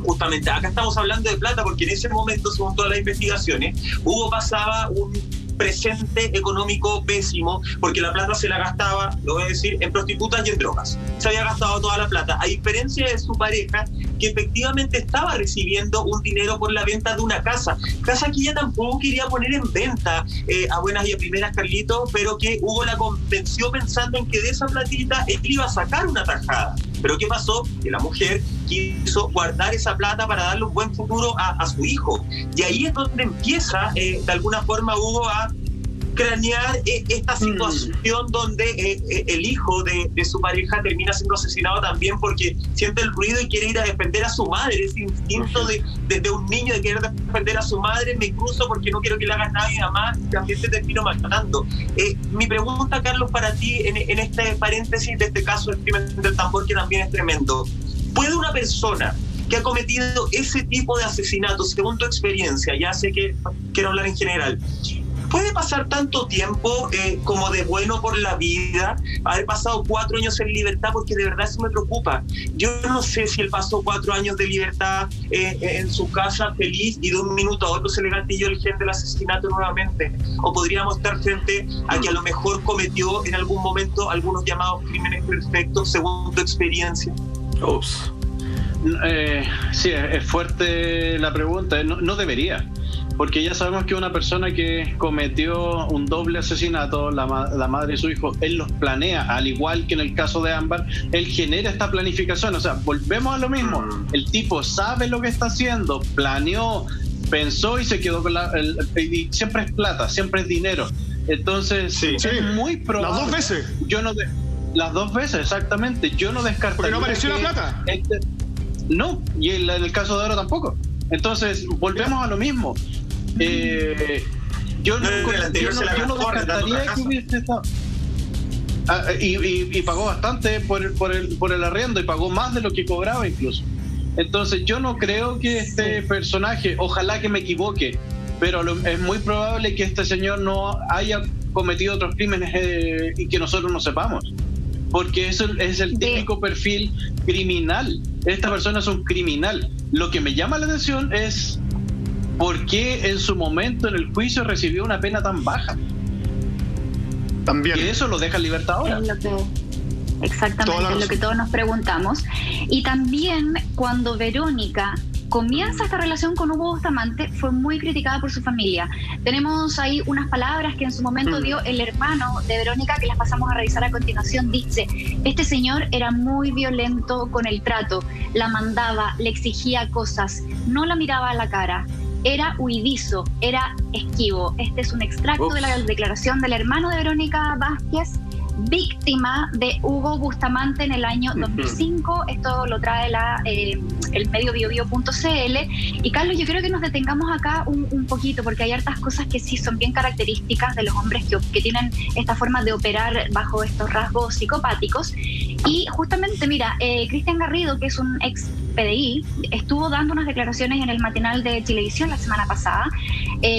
Justamente, acá estamos hablando de plata porque en ese momento, según todas las investigaciones, Hugo pasaba un presente económico pésimo, porque la plata se la gastaba, lo voy a decir, en prostitutas y en drogas. Se había gastado toda la plata, a diferencia de su pareja, que efectivamente estaba recibiendo un dinero por la venta de una casa que ella tampoco quería poner en venta a buenas y a primeras, Carlito, pero que Hugo la convenció pensando en que de esa platita él iba a sacar una tajada. Pero ¿qué pasó? Que la mujer quiso guardar esa plata para darle un buen futuro a su hijo. Y ahí es donde empieza, de alguna forma, Hugo a cranear esta situación donde el hijo de su pareja termina siendo asesinado también porque siente el ruido y quiere ir a defender a su madre. Ese instinto de un niño de querer defender a su madre: me cruzo porque no quiero que le hagas nada a mi mamá, y también te termino matando. Mi pregunta, Carlos, para ti en este paréntesis de este caso del crimen del tambor, que también es tremendo: ¿puede una persona que ha cometido ese tipo de asesinatos, según tu experiencia, ya sé que quiero hablar en general, puede pasar tanto tiempo como de bueno por la vida, haber pasado 4 años en libertad? Porque de verdad eso me preocupa. Yo no sé si él pasó 4 años de libertad en su casa feliz y de un minuto a otro se le gatilló el gen del asesinato nuevamente, o podríamos estar frente a que a lo mejor cometió en algún momento algunos llamados crímenes perfectos, según tu experiencia. Sí, es fuerte la pregunta. No debería, porque ya sabemos que una persona que cometió un doble asesinato, la madre y su hijo, él los planea, al igual que en el caso de Ámbar, él genera esta planificación. O sea, volvemos a lo mismo. El tipo sabe lo que está haciendo, planeó, pensó y se quedó con y siempre es plata, siempre es dinero. Entonces, es muy probable. Las dos veces. Las dos veces, exactamente. Yo no descartaría. ¿Porque no apareció la plata? No, y en el caso de oro tampoco. Entonces, volvemos a lo mismo. Yo no descartaría que hubiese estado. Y pagó bastante por el arriendo, y pagó más de lo que cobraba incluso. Entonces, yo no creo que este personaje, ojalá que me equivoque, pero es muy probable que este señor no haya cometido otros crímenes y que nosotros no sepamos. Porque eso es el típico perfil criminal. Esta persona es un criminal. Lo que me llama la atención es por qué en su momento en el juicio recibió una pena tan baja. También. Y eso lo deja en libertad ahora. Exactamente, es lo que todos nos preguntamos. Y también cuando Verónica comienza esta relación con Hugo Bustamante, fue muy criticada por su familia. Tenemos ahí unas palabras que en su momento dio el hermano de Verónica, que las pasamos a revisar a continuación. Dice: este señor era muy violento con el trato, la mandaba, le exigía cosas, no la miraba a la cara, era huidizo, era esquivo. Este es un extracto de la declaración del hermano de Verónica Vázquez, víctima de Hugo Bustamante en el año 2005. Esto lo trae el medio biobio.cl. Y Carlos, yo creo que nos detengamos acá un poquito, porque hay hartas cosas que sí son bien características de los hombres que tienen esta forma de operar bajo estos rasgos psicopáticos. Y justamente, mira, Cristian Garrido, que es un ex PDI, estuvo dando unas declaraciones en el matinal de Chilevisión la semana pasada.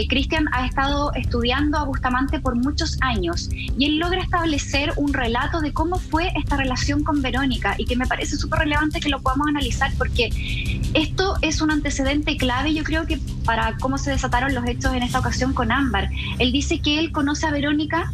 Cristian ha estado estudiando a Bustamante por muchos años y él logra establecer un relato de cómo fue esta relación con Verónica, y que me parece súper relevante que lo podamos analizar, porque esto es un antecedente clave, yo creo, que para cómo se desataron los hechos en esta ocasión con Ámbar. Él dice que él conoce a Verónica.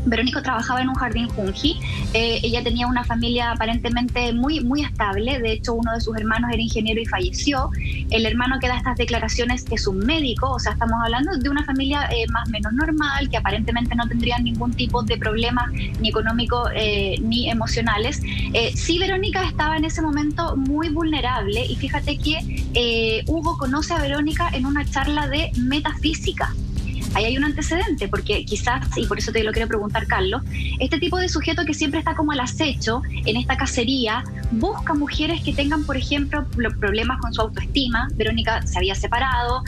Verónica trabajaba en un jardín Junji. Ella tenía una familia aparentemente muy, muy estable. De hecho, uno de sus hermanos era ingeniero y falleció. El hermano que da estas declaraciones es un médico. O sea, estamos hablando de una familia más o menos normal, que aparentemente no tendrían ningún tipo de problemas ni económicos ni emocionales. Sí, Verónica estaba en ese momento muy vulnerable, y fíjate que Hugo conoce a Verónica en una charla de metafísica. Ahí hay un antecedente, porque quizás, y por eso te lo quiero preguntar, Carlos, este tipo de sujeto que siempre está como al acecho en esta cacería, busca mujeres que tengan, por ejemplo, problemas con su autoestima. Verónica se había separado,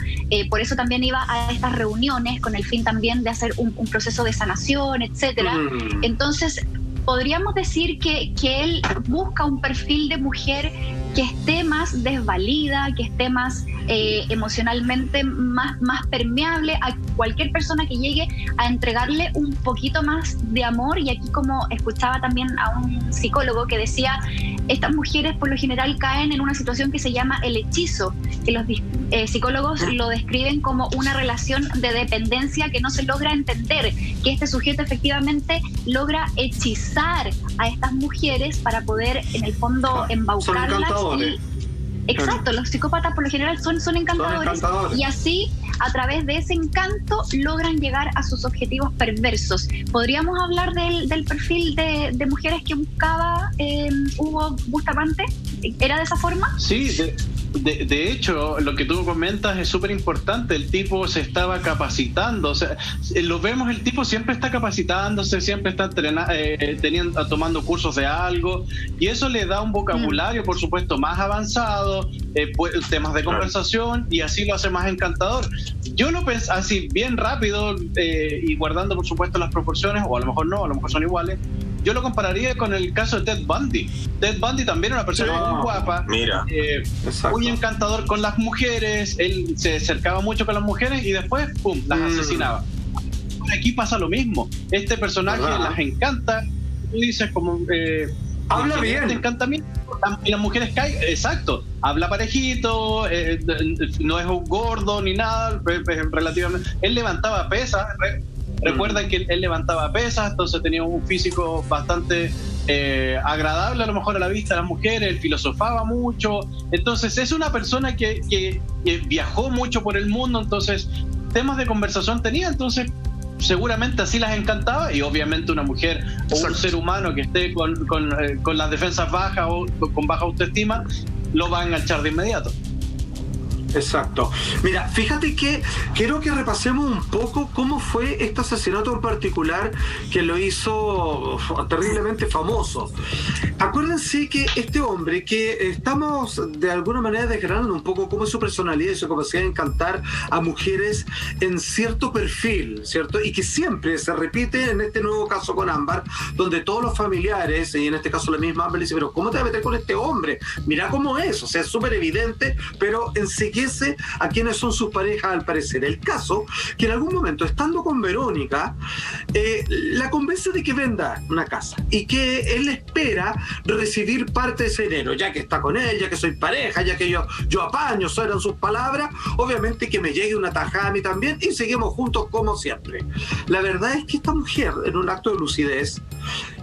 por eso también iba a estas reuniones con el fin también de hacer un proceso de sanación, etcétera. Entonces, podríamos decir que él busca un perfil de mujer que esté más desvalida, que esté más emocionalmente más permeable a cualquier persona que llegue a entregarle un poquito más de amor. Y aquí, como escuchaba también a un psicólogo que decía, estas mujeres por lo general caen en una situación que se llama el hechizo, que los psicólogos lo describen como una relación de dependencia que no se logra entender, que este sujeto efectivamente logra hechizar a estas mujeres para poder, en el fondo, embaucarlas. Exacto, los psicópatas por lo general son encantadores, y así, a través de ese encanto, logran llegar a sus objetivos perversos. ¿Podríamos hablar del perfil de mujeres que buscaba Hugo Bustamante? ¿Era de esa forma? Sí, de hecho, lo que tú comentas es súper importante. El tipo se estaba capacitando, o sea, lo vemos, el tipo siempre está capacitándose, siempre está tomando cursos de algo, y eso le da un vocabulario, por supuesto, más avanzado, temas de conversación, y así lo hace más encantador. Yo lo pensé así, bien rápido, y guardando, por supuesto, las proporciones, o a lo mejor no, a lo mejor son iguales. Yo lo compararía con el caso de Ted Bundy. Ted Bundy también era una persona muy guapa, muy encantador con las mujeres. Él se acercaba mucho con las mujeres y después, ¡pum!, las asesinaba. Aquí pasa lo mismo. Este personaje las encanta. Tú dices como... habla bien. Encantamiento, y las mujeres caen, exacto. Habla parejito, no es un gordo ni nada, relativamente. Él levantaba pesas. Recuerda que él levantaba pesas, entonces tenía un físico bastante agradable a lo mejor a la vista de las mujeres, él filosofaba mucho, entonces es una persona que viajó mucho por el mundo, entonces temas de conversación tenía, entonces seguramente así las encantaba, y obviamente una mujer o un ser humano que esté con las defensas bajas o con baja autoestima lo va a enganchar de inmediato. Exacto. Mira, fíjate que quiero que repasemos un poco cómo fue este asesinato en particular que lo hizo terriblemente famoso. Acuérdense que este hombre, que estamos de alguna manera desgranando un poco cómo es su personalidad y su capacidad de encantar a mujeres en cierto perfil, ¿cierto? Y que siempre se repite en este nuevo caso con Ámbar, donde todos los familiares, y en este caso la misma Ámbar, le dice, pero ¿cómo te vas a meter con este hombre? Mira cómo es, o sea, es súper evidente, pero enseguida a quienes son sus parejas al parecer. El caso que en algún momento, estando con Verónica, la convence de que venda una casa y que él espera recibir parte de ese dinero, ya que está con él, ya que soy pareja, ya que yo apaño, eso eran sus palabras, obviamente que me llegue una tajada a mí también y seguimos juntos como siempre. La verdad es que esta mujer, en un acto de lucidez,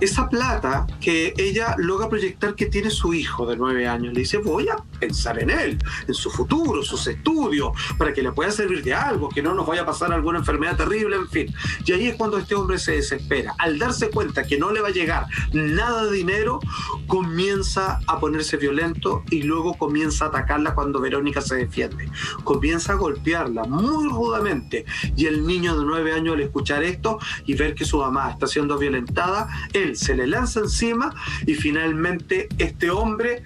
esa plata que ella logra proyectar que tiene su hijo de 9 años, le dice, voy a pensar en él, en su futuro, sus estudios, para que le pueda servir de algo, que no nos vaya a pasar alguna enfermedad terrible, en fin. Y ahí es cuando este hombre se desespera. Al darse cuenta que no le va a llegar nada de dinero, comienza a ponerse violento y luego comienza a atacarla cuando Verónica se defiende. Comienza a golpearla muy rudamente, y el niño de 9 años, al escuchar esto y ver que su mamá está siendo violentada, él se le lanza encima y finalmente este hombre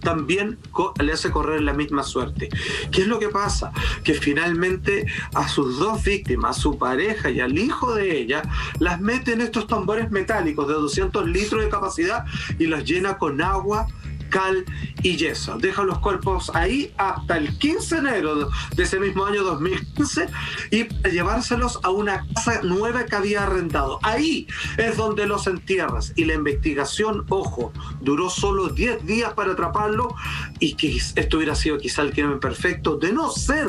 también le hace correr la misma suerte. ¿Qué es lo que pasa? Que finalmente a sus dos víctimas, a su pareja y al hijo de ella, las mete en estos tambores metálicos de 200 litros de capacidad y los llena con agua, cal y yeso. Deja los cuerpos ahí hasta el 15 de enero de ese mismo año 2015 y llevárselos a una casa nueva que había arrendado. Ahí es donde los entierras, y la investigación, ojo, duró solo 10 días para atraparlo, y que esto hubiera sido quizá el crimen perfecto, de no ser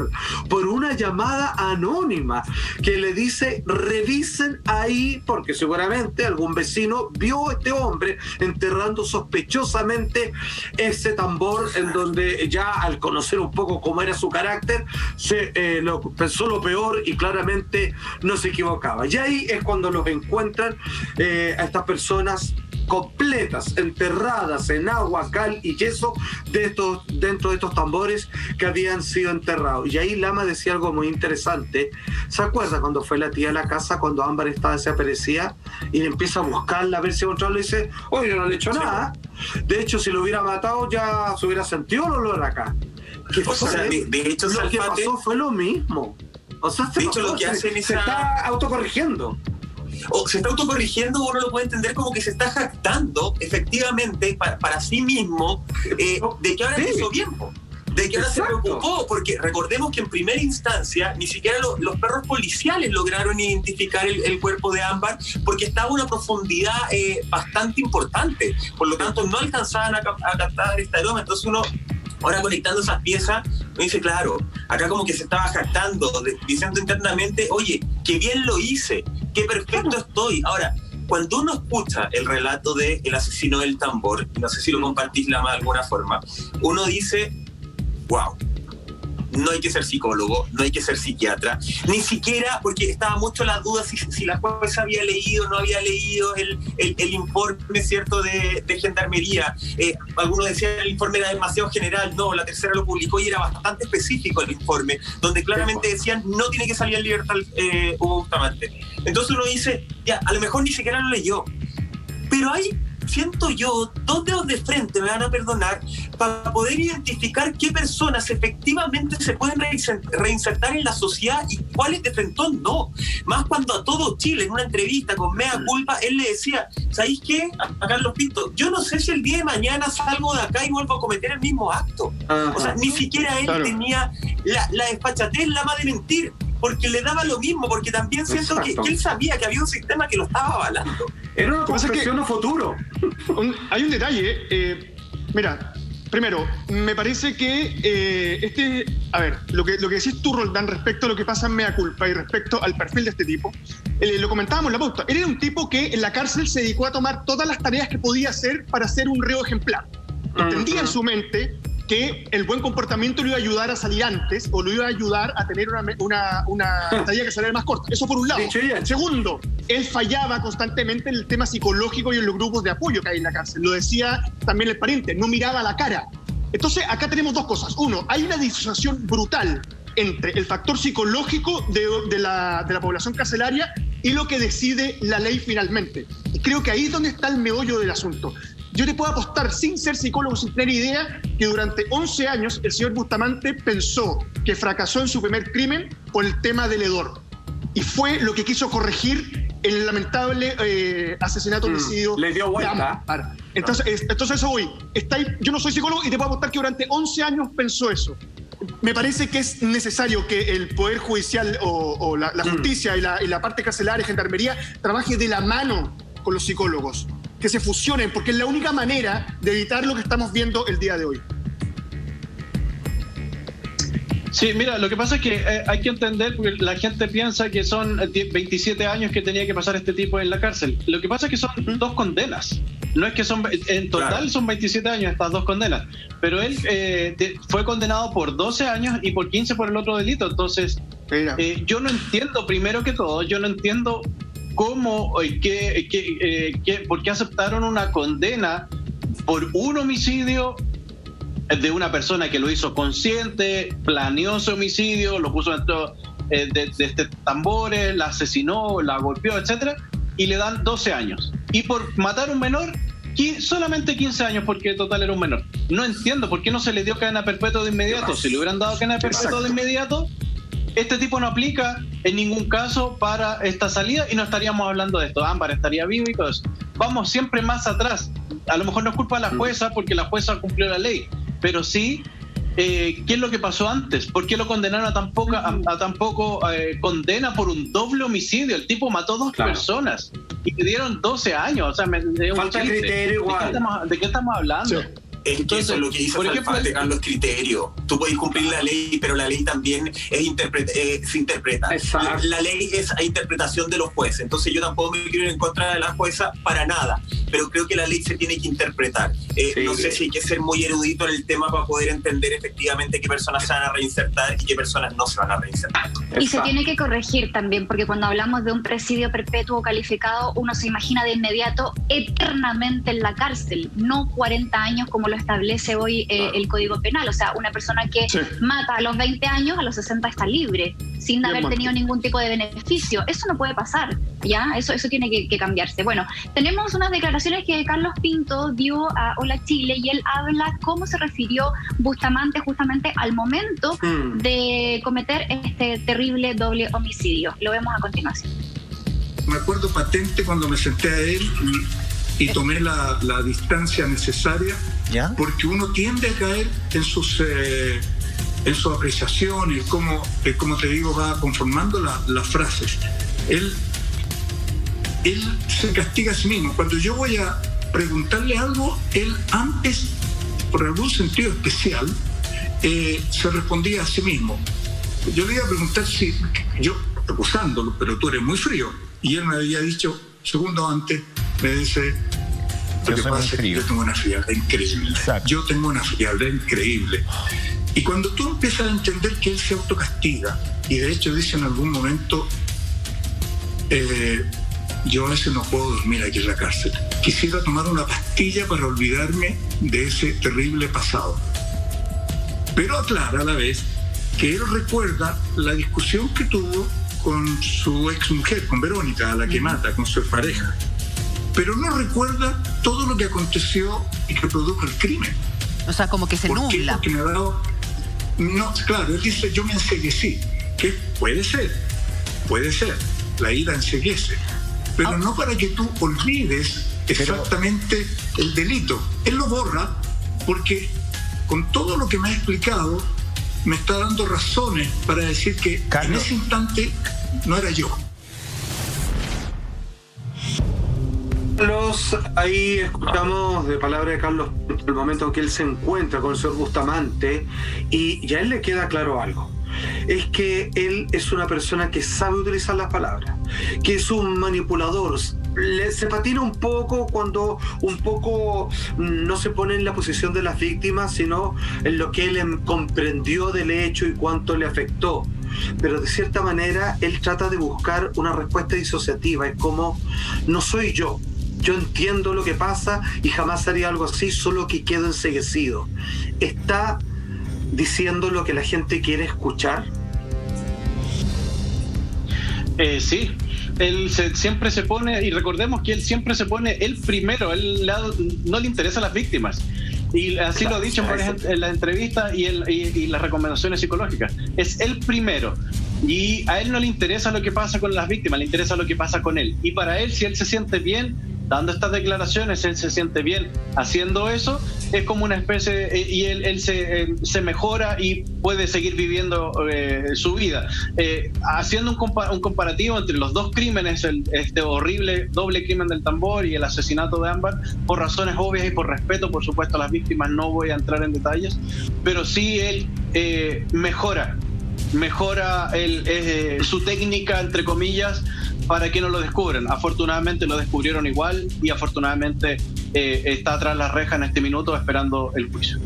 por una llamada anónima que le dice, revisen ahí, porque seguramente algún vecino vio a este hombre enterrando sospechosamente ese tambor, en donde ya al conocer un poco cómo era su carácter, pensó lo peor y claramente no se equivocaba. Y ahí es cuando los encuentran a estas personas completas, enterradas en agua, cal y yeso dentro de estos tambores que habían sido enterrados. Y ahí Lama decía algo muy interesante. ¿Se acuerda cuando fue la tía a la casa, cuando Ámbar estaba desaparecida y le empieza a buscarla a ver si encontrarla, y dice, oye, yo no le he hecho nada? De hecho, si lo hubiera matado ya se hubiera sentido el olor acá. O sea, de hecho, lo que pasó fue lo mismo. O sea, de hecho, lo que hace se está autocorrigiendo. O se está autocorrigiendo, uno lo puede entender como que se está jactando efectivamente para sí mismo de que ahora lo hizo bien, de que ahora se preocupó, porque recordemos que en primera instancia ni siquiera los perros policiales lograron identificar el cuerpo de Ámbar, porque estaba a una profundidad bastante importante, por lo tanto no alcanzaban a captar este aroma. Entonces uno, ahora conectando esas piezas, me dice, claro, acá como que se estaba jactando, diciendo internamente, oye, qué bien lo hice, qué perfecto estoy. Ahora, cuando uno escucha el relato de El asesino del tambor, no sé si lo compartís, Lama, de alguna forma, uno dice, wow, no hay que ser psicólogo, no hay que ser psiquiatra, ni siquiera, porque estaba mucho la duda si la jueza había leído o no había leído el informe, ¿cierto?, de gendarmería. Algunos decían el informe era demasiado general. No, la tercera lo publicó y era bastante específico el informe, donde claramente decían no tiene que salir en libertad Hugo Bustamante. Entonces uno dice, ya, a lo mejor ni siquiera lo leyó, pero hay, siento yo, 2 dedos de frente, me van a perdonar, para poder identificar qué personas efectivamente se pueden reinsertar en la sociedad y cuáles de frentón no. Más cuando a todo Chile, en una entrevista con Mea Culpa, él le decía, ¿sabéis qué? A Carlos Pinto, yo no sé si el día de mañana salgo de acá y vuelvo a cometer el mismo acto. O sea, ni siquiera él tenía la desfachatez, la más de mentir, porque le daba lo mismo, porque también siento que él sabía que había un sistema que lo estaba avalando. Era una confesión a futuro. Hay un detalle, mira, Primero, me parece que lo que decís tú, Roldán, respecto a lo que pasa en Mea Culpa y respecto al perfil de este tipo, lo comentábamos en la pauta. Él era un tipo que en la cárcel se dedicó a tomar todas las tareas que podía hacer para ser un reo ejemplar. Entendía en su mente que el buen comportamiento le iba a ayudar a salir antes o lo iba a ayudar a tener una estadía que saliera más corta. Eso por un lado. Segundo, él fallaba constantemente en el tema psicológico y en los grupos de apoyo que hay en la cárcel. Lo decía también el pariente, no miraba la cara. Entonces, acá tenemos dos cosas. Uno, hay una disociación brutal entre el factor psicológico de la población carcelaria y lo que decide la ley finalmente. Y creo que ahí es donde está el meollo del asunto. Yo te puedo apostar, sin ser psicólogo, sin tener idea, que durante 11 años el señor Bustamante pensó que fracasó en su primer crimen por el tema del hedor. Y fue lo que quiso corregir el lamentable asesinato, homicidio. Le dio vuelta. Entonces eso voy. Yo no soy psicólogo y te puedo apostar que durante 11 años pensó eso. Me parece que es necesario que el Poder Judicial o la justicia y la parte carcelaria, gendarmería, trabaje de la mano con los psicólogos, que se fusionen, porque es la única manera de evitar lo que estamos viendo el día de hoy. Sí, mira, lo que pasa es que hay que entender, porque la gente piensa que son 27 años que tenía que pasar este tipo en la cárcel. Lo que pasa es que son 2 condenas. No es que en total son 27 años estas 2 condenas, pero él fue condenado por 12 años y por 15 por el otro delito. Entonces, yo no entiendo, primero que todo, cómo, por qué aceptaron una condena por un homicidio de una persona que lo hizo consciente, planeó ese homicidio, lo puso dentro de tambores, la asesinó, la golpeó, etcétera, y le dan 12 años. Y por matar a un menor, solamente 15 años, porque total era un menor. No entiendo por qué no se le dio cadena perpetua de inmediato. Si le hubieran dado cadena perpetua de inmediato, este tipo no aplica en ningún caso para esta salida y no estaríamos hablando de esto. Ámbar estaría vivo y todo eso. Vamos siempre más atrás. A lo mejor no es culpa de la jueza, porque la jueza cumplió la ley, pero sí, ¿qué es lo que pasó antes? ¿Por qué lo condenaron a tan poco condena por un doble homicidio? El tipo mató 2 personas y le dieron 12 años. O sea, falta criterio igual. ¿De qué estamos hablando? Sí. Es que eso es lo que dice Salfate, Carlos, criterio. Tú puedes cumplir la ley, pero la ley también se interpreta. Exacto. La ley es a interpretación de los jueces. Entonces yo tampoco me quiero ir en contra de la jueza para nada, pero creo que la ley se tiene que interpretar. No sé si hay que ser muy erudito en el tema para poder entender efectivamente qué personas se van a reinsertar y qué personas no se van a reinsertar. Y se tiene que corregir también, porque cuando hablamos de un presidio perpetuo calificado, uno se imagina de inmediato eternamente en la cárcel, no 40 años como lo establece hoy el Código Penal. O sea, una persona que mata a los 20 años, a los 60 está libre, sin haber tenido ningún tipo de beneficio. Eso no puede pasar, ¿ya? Eso tiene que cambiarse. Bueno, tenemos unas declaraciones que Carlos Pinto dio a Hola Chile y él habla cómo se refirió Bustamante justamente al momento de cometer este terrible doble homicidio. Lo vemos a continuación. Me acuerdo patente cuando me senté a él y tomé la distancia necesaria, porque uno tiende a caer en sus apreciaciones, como te digo, va conformando las frases. Él se castiga a sí mismo. Cuando yo voy a preguntarle algo, él antes, por algún sentido especial, se respondía a sí mismo. Yo le iba a preguntar si, yo acusándolo, pero tú eres muy frío. Y él me había dicho, segundos antes, me dice, lo que pasa es que yo tengo una frialdad increíble. Exacto. Yo tengo una frialdad increíble. Y cuando tú empiezas a entender que él se autocastiga, y de hecho dice en algún momento, yo a veces no puedo dormir aquí en la cárcel. Quisiera tomar una pastilla para olvidarme de ese terrible pasado. Pero aclara a la vez que él recuerda la discusión que tuvo con su ex mujer, con Verónica, a la que mata, con su pareja. Pero no recuerda todo lo que aconteció y que produjo el crimen. O sea, como que se nubla. Porque me ha dado... No, claro, él dice, yo me enseguecí. Que puede ser, la ira enseguece. Pero no para que tú olvides exactamente el delito. Él lo borra porque con todo lo que me ha explicado me está dando razones para decir que Carlos, en ese instante no era yo. Carlos, ahí escuchamos de palabra de Carlos el momento en que él se encuentra con el señor Bustamante y ya a él le queda claro algo. Es que él es una persona que sabe utilizar las palabras, que es un manipulador. Se patina un poco cuando no se pone en la posición de las víctimas, sino en lo que él comprendió del hecho y cuánto le afectó. Pero de cierta manera él trata de buscar una respuesta disociativa. Es como, no soy yo entiendo lo que pasa y jamás haría algo así, solo que quedo enceguecido. Está diciendo lo que la gente quiere escuchar. Sí, él siempre se pone, y recordemos que él siempre se pone el primero, él no le interesan las víctimas. Y así claro, lo ha dicho en las entrevistas y las recomendaciones psicológicas. Es el primero. Y a él no le interesa lo que pasa con las víctimas, le interesa lo que pasa con él. Y para él, si él se siente bien dando estas declaraciones, él se siente bien haciendo eso, es como una especie, y él se mejora y puede seguir viviendo su vida. Haciendo un comparativo entre los dos crímenes, este horrible doble crimen del tambor y el asesinato de Ámbar, por razones obvias y por respeto, por supuesto, a las víctimas, no voy a entrar en detalles, pero sí él mejora su técnica, entre comillas, para que no lo descubran. Afortunadamente lo descubrieron igual y afortunadamente está tras las rejas en este minuto esperando el juicio.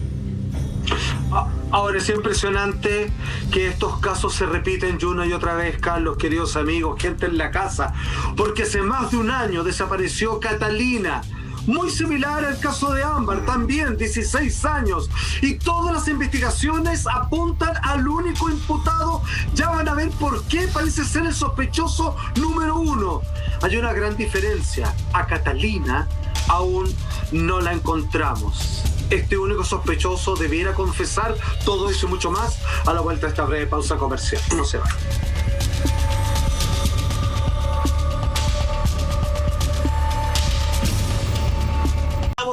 Ahora es impresionante que estos casos se repiten una y otra vez, Carlos, queridos amigos, gente en la casa, porque hace más de un año desapareció Catalina, muy similar al caso de Ámbar, también 16 años, y todas las investigaciones apuntan al único imputado. Ya van a ver por qué parece ser el sospechoso número uno. Hay una gran diferencia: a Catalina aún no la encontramos. Este único sospechoso debiera confesar todo eso y mucho más a la vuelta de esta breve pausa comercial. No se vayan.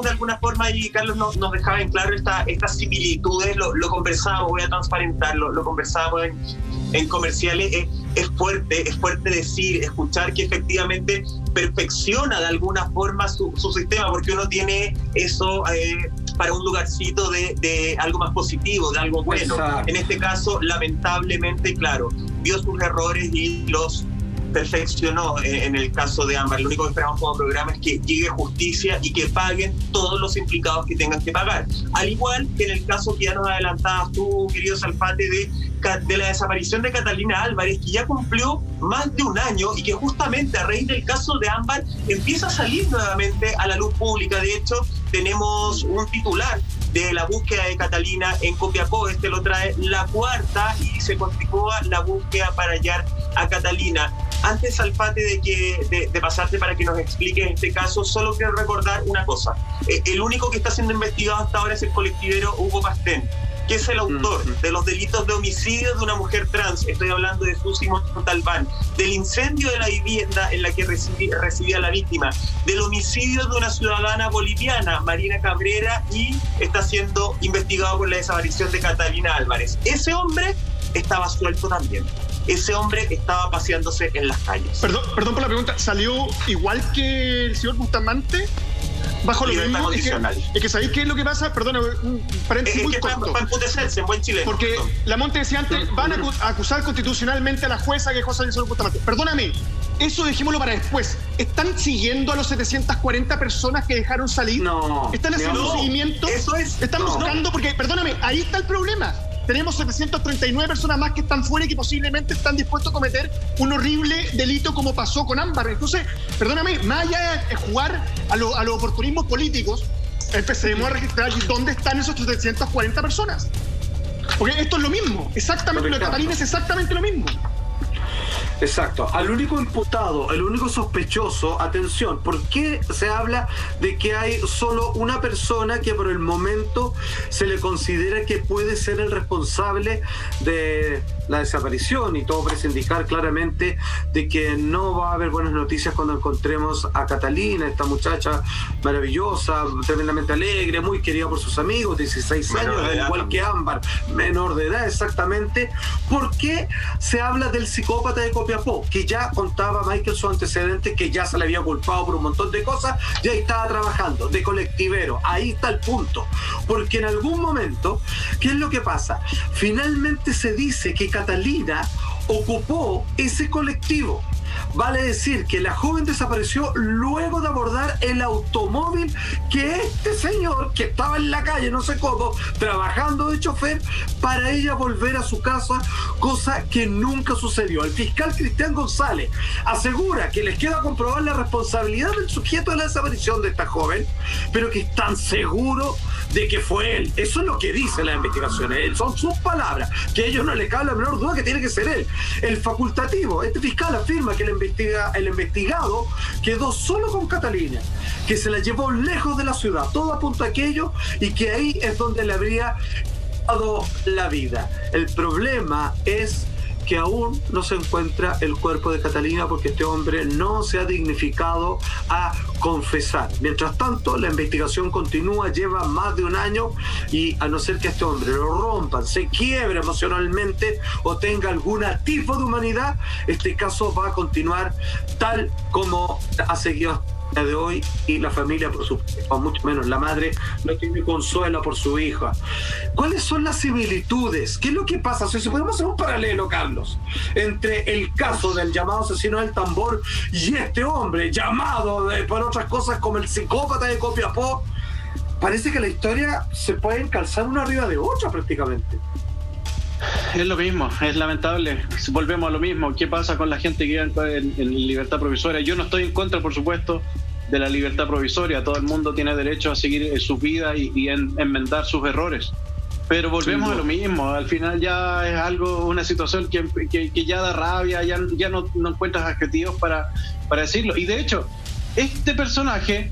De alguna forma, y Carlos nos dejaba en claro estas similitudes, lo conversábamos, voy a transparentarlo, lo conversábamos en comerciales. Es fuerte decir, escuchar que efectivamente perfecciona de alguna forma su sistema, porque uno tiene eso para un lugarcito de algo más positivo, de algo bueno. Exacto. En este caso, lamentablemente, claro, vio sus errores y los perfeccionó en el caso de Ámbar. Lo único que esperamos como programa es que llegue justicia y que paguen todos los implicados que tengan que pagar. Al igual que en el caso que ya nos adelantabas tú, querido Salfate, de la desaparición de Catalina Álvarez, que ya cumplió más de un año y que justamente a raíz del caso de Ámbar empieza a salir nuevamente a la luz pública. De hecho, tenemos un titular de la búsqueda de Catalina en Copiapó. Este lo trae La Cuarta y se continúa la búsqueda para hallar a Catalina. Antes, Salfate, de pasarte para que nos expliques este caso, solo quiero recordar una cosa. El único que está siendo investigado hasta ahora es el colectivero Hugo Pastén, que es el autor de los delitos de homicidio de una mujer trans. Estoy hablando de Susi Montalbán, del incendio de la vivienda en la que residía la víctima, del homicidio de una ciudadana boliviana, Marina Cabrera, y está siendo investigado por la desaparición de Catalina Álvarez. Ese hombre estaba suelto también. Ese hombre estaba paseándose en las calles. Perdón por la pregunta. ¿Salió igual que el señor Bustamante? Bajo lo mismo. Es que ¿sabéis qué es lo que pasa? Perdona, un paréntesis muy corto. Para emputecerse en buen chileno. Porque la Monte decía antes, van a acusar constitucionalmente a la jueza que dejó salir el señor Bustamante. Perdóname, eso dejémoslo para después. ¿Están siguiendo a los 740 personas que dejaron salir? No. ¿Están haciendo un seguimiento? Eso es. Están buscando, porque, perdóname, ahí está el problema. Tenemos 739 personas más que están fuera y que posiblemente están dispuestos a cometer un horrible delito como pasó con Ámbar. Entonces, perdóname, más allá de jugar a los oportunismos políticos, empecemos a registrar dónde están esos 740 personas. Porque esto es lo mismo, exactamente, lo de Catalina es exactamente lo mismo. Exacto. Al único imputado, el único sospechoso, atención, ¿por qué se habla de que hay solo una persona que por el momento se le considera que puede ser el responsable de la desaparición y todo parece indicar claramente de que no va a haber buenas noticias cuando encontremos a Catalina, esta muchacha maravillosa, tremendamente alegre, muy querida por sus amigos, 16 años, igual que Ámbar, menor de edad exactamente. ¿Por qué se habla del psicópata de Copiapó? Que ya contaba Michael su antecedente, que ya se le había culpado por un montón de cosas, ya estaba trabajando de colectivero. Ahí está el punto. Porque en algún momento, ¿qué es lo que pasa? Finalmente se dice que Catalina ocupó ese colectivo. Vale decir que la joven desapareció luego de abordar el automóvil que este señor, que estaba en la calle, no sé cómo, trabajando de chofer, para ella volver a su casa, cosa que nunca sucedió. El fiscal Cristian González asegura que les queda comprobar la responsabilidad del sujeto de la desaparición de esta joven, pero que están seguros de que fue él. Eso es lo que dice la investigación. Son sus palabras, que a ellos no les cabe la menor duda que tiene que ser él. El facultativo, este fiscal afirma que el investigado quedó solo con Catalina, que se la llevó lejos de la ciudad, todo apunta a aquello, y que ahí es donde le habría dado la vida. El problema es que aún no se encuentra el cuerpo de Catalina porque este hombre no se ha dignificado a confesar. Mientras tanto, la investigación continúa, lleva más de un año, y a no ser que este hombre lo rompan, se quiebre emocionalmente o tenga algún tipo de humanidad, este caso va a continuar tal como ha seguido de hoy, y la familia, por supuesto, o mucho menos la madre, no tiene consuelo por su hija. ¿Cuáles son las similitudes? ¿Qué es lo que pasa? O sea, si podemos hacer un paralelo, Carlos, entre el caso del llamado asesino del tambor y este hombre llamado por otras cosas como el psicópata de Copiapó, parece que la historia se puede calzar una arriba de otra prácticamente. Es lo mismo, es lamentable. Volvemos a lo mismo. ¿Qué pasa con la gente que vive en libertad provisoria? Yo no estoy en contra, por supuesto, de la libertad provisoria. Todo el mundo tiene derecho a seguir su vida y enmendar sus errores. Pero volvemos a lo mismo. Al final ya es una situación que ya da rabia, ya no encuentras adjetivos para decirlo. Y de hecho, este personaje,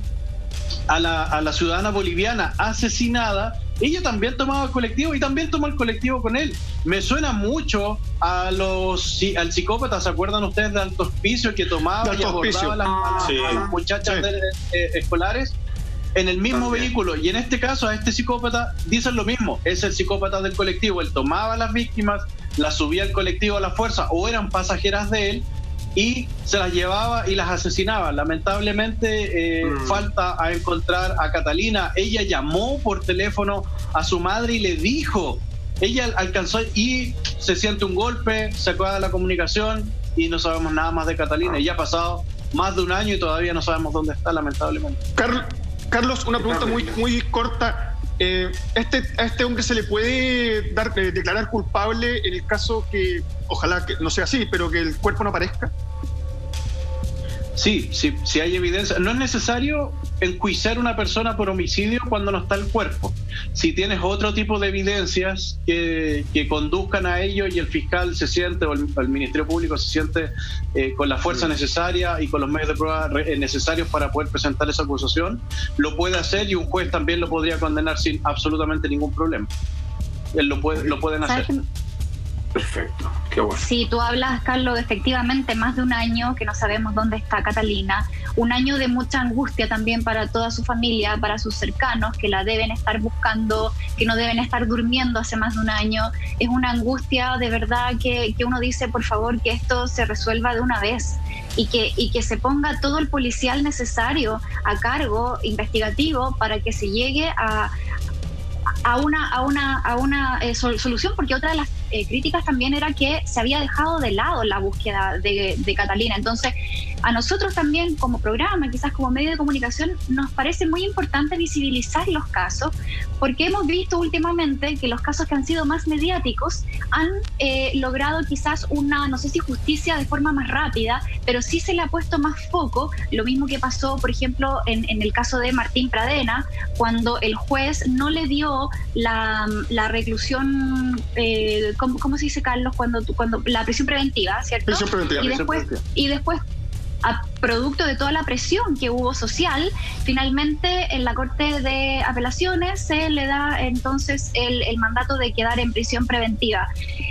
a la ciudadana boliviana asesinada, ella también tomaba el colectivo y también tomó el colectivo con él. Me suena mucho al psicópata, ¿se acuerdan ustedes de Alto Hospicio, que tomaba y abordaba a las muchachas escolares en el mismo vehículo? Y en este caso a este psicópata dicen lo mismo, es el psicópata del colectivo. Él tomaba a las víctimas, las subía al colectivo a la fuerza o eran pasajeras de él y se las llevaba y las asesinaba. Lamentablemente falta a encontrar a Catalina. Ella llamó por teléfono a su madre y le dijo, ella alcanzó y se siente un golpe, se acaba la comunicación y no sabemos nada más de Catalina. Y ya ha pasado más de un año y todavía no sabemos dónde está, lamentablemente. Carlos, una pregunta muy corta. ¿A este hombre se le puede declarar culpable en el caso que, ojalá que no sea así, pero que el cuerpo no aparezca? Sí, hay evidencia. No es necesario enjuiciar a una persona por homicidio cuando no está el cuerpo. Si tienes otro tipo de evidencias que conduzcan a ello y el fiscal se siente, o el Ministerio Público se siente con la fuerza necesaria y con los medios de prueba necesarios para poder presentar esa acusación, lo puede hacer, y un juez también lo podría condenar sin absolutamente ningún problema. Lo pueden hacer. Perfecto, qué bueno. Sí, tú hablas, Carlos, efectivamente, más de un año que no sabemos dónde está Catalina, un año de mucha angustia también para toda su familia, para sus cercanos, que la deben estar buscando, que no deben estar durmiendo hace más de un año. Es una angustia de verdad que uno dice, por favor, que esto se resuelva de una vez y que se ponga todo el policial necesario a cargo, investigativo, para que se llegue a una solución, porque otra de las críticas también era que se había dejado de lado la búsqueda de Catalina. Entonces, a nosotros también como programa, quizás como medio de comunicación, nos parece muy importante visibilizar los casos, porque hemos visto últimamente que los casos que han sido más mediáticos han logrado quizás una, no sé si justicia de forma más rápida, pero sí se le ha puesto más foco. Lo mismo que pasó, por ejemplo, en el caso de Martín Pradena, cuando el juez no le dio la reclusión, ¿cómo se dice, Carlos? Cuando la prisión preventiva, ¿cierto? Prisión preventiva. Y después producto de toda la presión que hubo social, finalmente en la Corte de Apelaciones se le da entonces el mandato de quedar en prisión preventiva.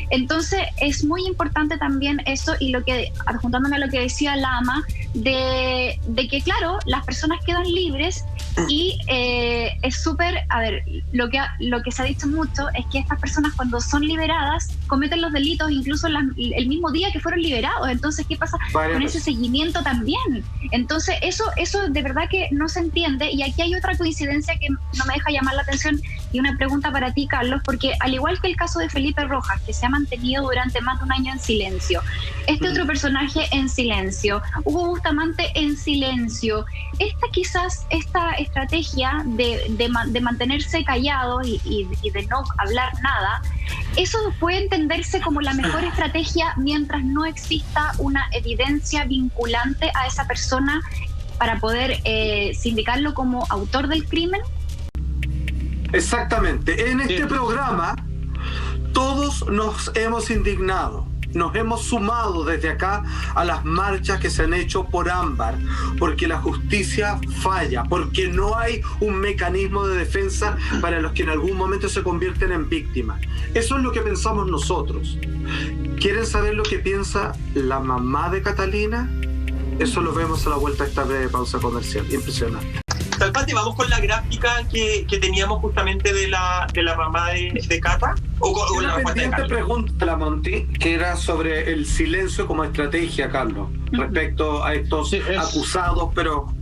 Entonces es muy importante también eso, y lo que, adjuntándome a lo que decía Lama, de que claro, las personas quedan libres y es súper, a ver, lo que se ha dicho mucho es que estas personas cuando son liberadas cometen los delitos incluso el mismo día que fueron liberados. Entonces, ¿qué pasa con ese seguimiento también? Entonces, eso de verdad que no se entiende. Y aquí hay otra coincidencia que no me deja llamar la atención, y una pregunta para ti, Carlos, porque al igual que el caso de Felipe Rojas, que se ha mantenido durante más de un año en silencio, este otro personaje en silencio, Hugo Bustamante en silencio, esta estrategia de mantenerse callado y de no hablar nada, eso puede entenderse como la mejor estrategia mientras no exista una evidencia vinculante a esa persona para poder sindicarlo como autor del crimen. Exactamente. En este programa todos nos hemos indignado, nos hemos sumado desde acá a las marchas que se han hecho por Ámbar, porque la justicia falla, porque no hay un mecanismo de defensa para los que en algún momento se convierten en víctimas. Eso es lo que pensamos nosotros. ¿Quieren saber lo que piensa la mamá de Catalina? Eso lo vemos a la vuelta de esta breve pausa comercial. Impresionante. Salpati, vamos con la gráfica que teníamos justamente de la mamá de Cata. O la pendiente pregunta, la Monti, que era sobre el silencio como estrategia, Carlos, respecto a estos acusados, pero...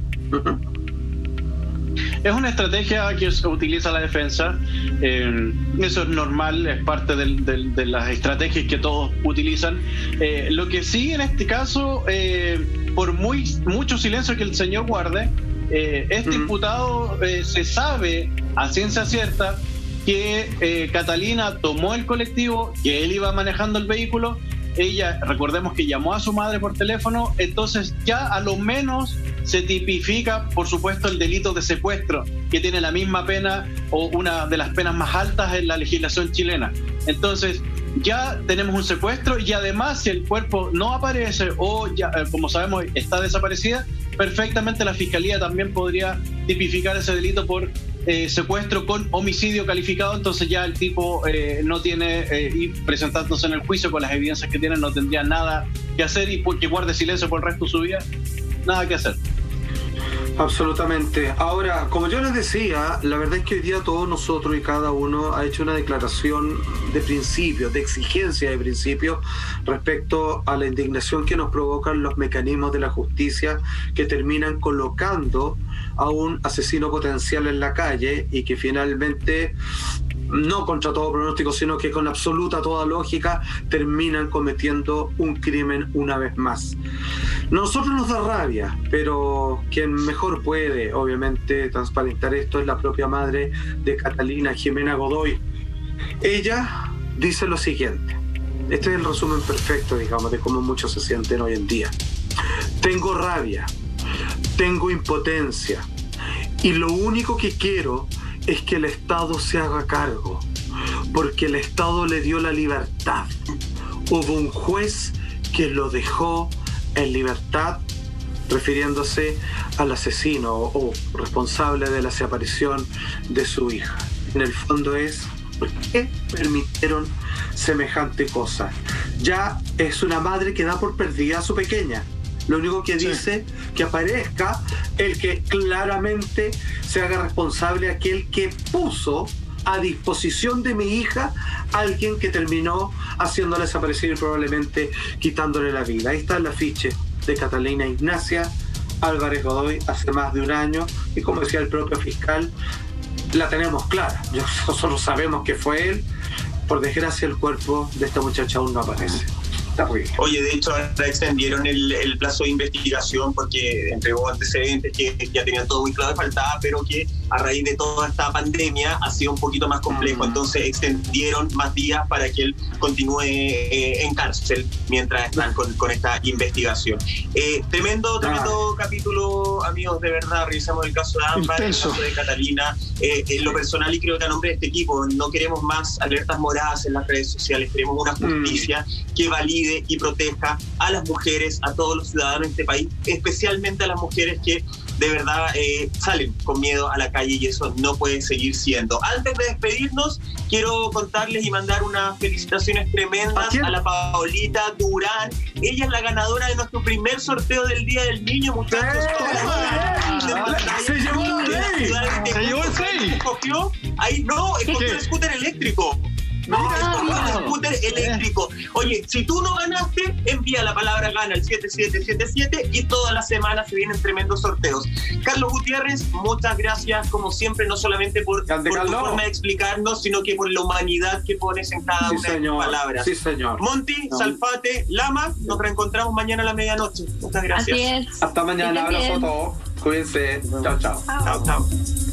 Es una estrategia que se utiliza la defensa. Eso es normal, es parte de las estrategias que todos utilizan. Lo que sí, en este caso, por mucho silencio que el señor guarde, este imputado se sabe a ciencia cierta que Catalina tomó el colectivo, que él iba manejando el vehículo. Ella, recordemos que llamó a su madre por teléfono, entonces ya a lo menos se tipifica, por supuesto, el delito de secuestro, que tiene la misma pena o una de las penas más altas en la legislación chilena. Entonces ya tenemos un secuestro, y además si el cuerpo no aparece o ya, como sabemos, está desaparecida, perfectamente la Fiscalía también podría tipificar ese delito por secuestro con homicidio calificado. Entonces ya el tipo no tiene, y presentándose en el juicio con las evidencias que tiene, no tendría nada que hacer, y porque guarde silencio por el resto de su vida, nada que hacer. Absolutamente. Ahora, como yo les decía, la verdad es que hoy día todos nosotros y cada uno ha hecho una declaración de principio, de exigencia de principio, respecto a la indignación que nos provocan los mecanismos de la justicia que terminan colocando a un asesino potencial en la calle, y que finalmente, no contra todo pronóstico, sino que con absoluta toda lógica, terminan cometiendo un crimen una vez más. Nosotros nos da rabia, pero quien mejor puede, obviamente, transparentar esto es la propia madre de Catalina, Jimena Godoy. Ella dice lo siguiente. Este es el resumen perfecto, digamos, de cómo muchos se sienten hoy en día. Tengo rabia, tengo impotencia, y lo único que quiero es que el Estado se haga cargo, porque el Estado le dio la libertad. Hubo un juez que lo dejó en libertad, refiriéndose al asesino o responsable de la desaparición de su hija. En el fondo es, ¿por qué permitieron semejante cosa? Ya es una madre que da por perdida a su pequeña. Lo único que dice, que aparezca el que claramente se haga responsable, aquel que puso a disposición de mi hija a alguien que terminó haciéndola desaparecer y probablemente quitándole la vida. Ahí está el afiche de Catalina Ignacia Álvarez Godoy hace más de un año, y como decía el propio fiscal, la tenemos clara. Nosotros sabemos que fue él. Por desgracia, el cuerpo de esta muchacha aún no aparece. Terrible. Oye, de hecho, ahora extendieron el plazo de investigación porque entregó antecedentes que ya tenían todo muy claro, faltaba, pero que a raíz de toda esta pandemia ha sido un poquito más complejo, entonces extendieron más días para que él continúe en cárcel mientras están con esta investigación. Tremendo capítulo, amigos, de verdad. Revisamos el caso de Ámbar, el caso de Catalina. En lo personal, y creo que a nombre de este equipo, no queremos más alertas moradas en las redes sociales, queremos una justicia que valide y proteja a las mujeres, a todos los ciudadanos de este país, especialmente a las mujeres que de verdad salen con miedo a la calle, y eso no puede seguir siendo. Antes de despedirnos, quiero contarles y mandar unas felicitaciones tremendas a la Paolita Durán. Ella es la ganadora de nuestro primer sorteo del Día del Niño, muchachos. Se llevó el Play. Escogió el scooter eléctrico. El scooter eléctrico. Oye, si tú no ganaste, envía la palabra gana al 7777 y todas las semanas se vienen tremendos sorteos. Carlos Gutiérrez, muchas gracias como siempre, no solamente por tu forma de explicarnos, sino que por la humanidad que pones en cada una de tus palabras. Sí, señor. Monty, Salfate, Lama, nos reencontramos mañana a la medianoche. Muchas gracias. Hasta mañana, abrazo a todos. Cuídense. Chao, chao. Chao, chao.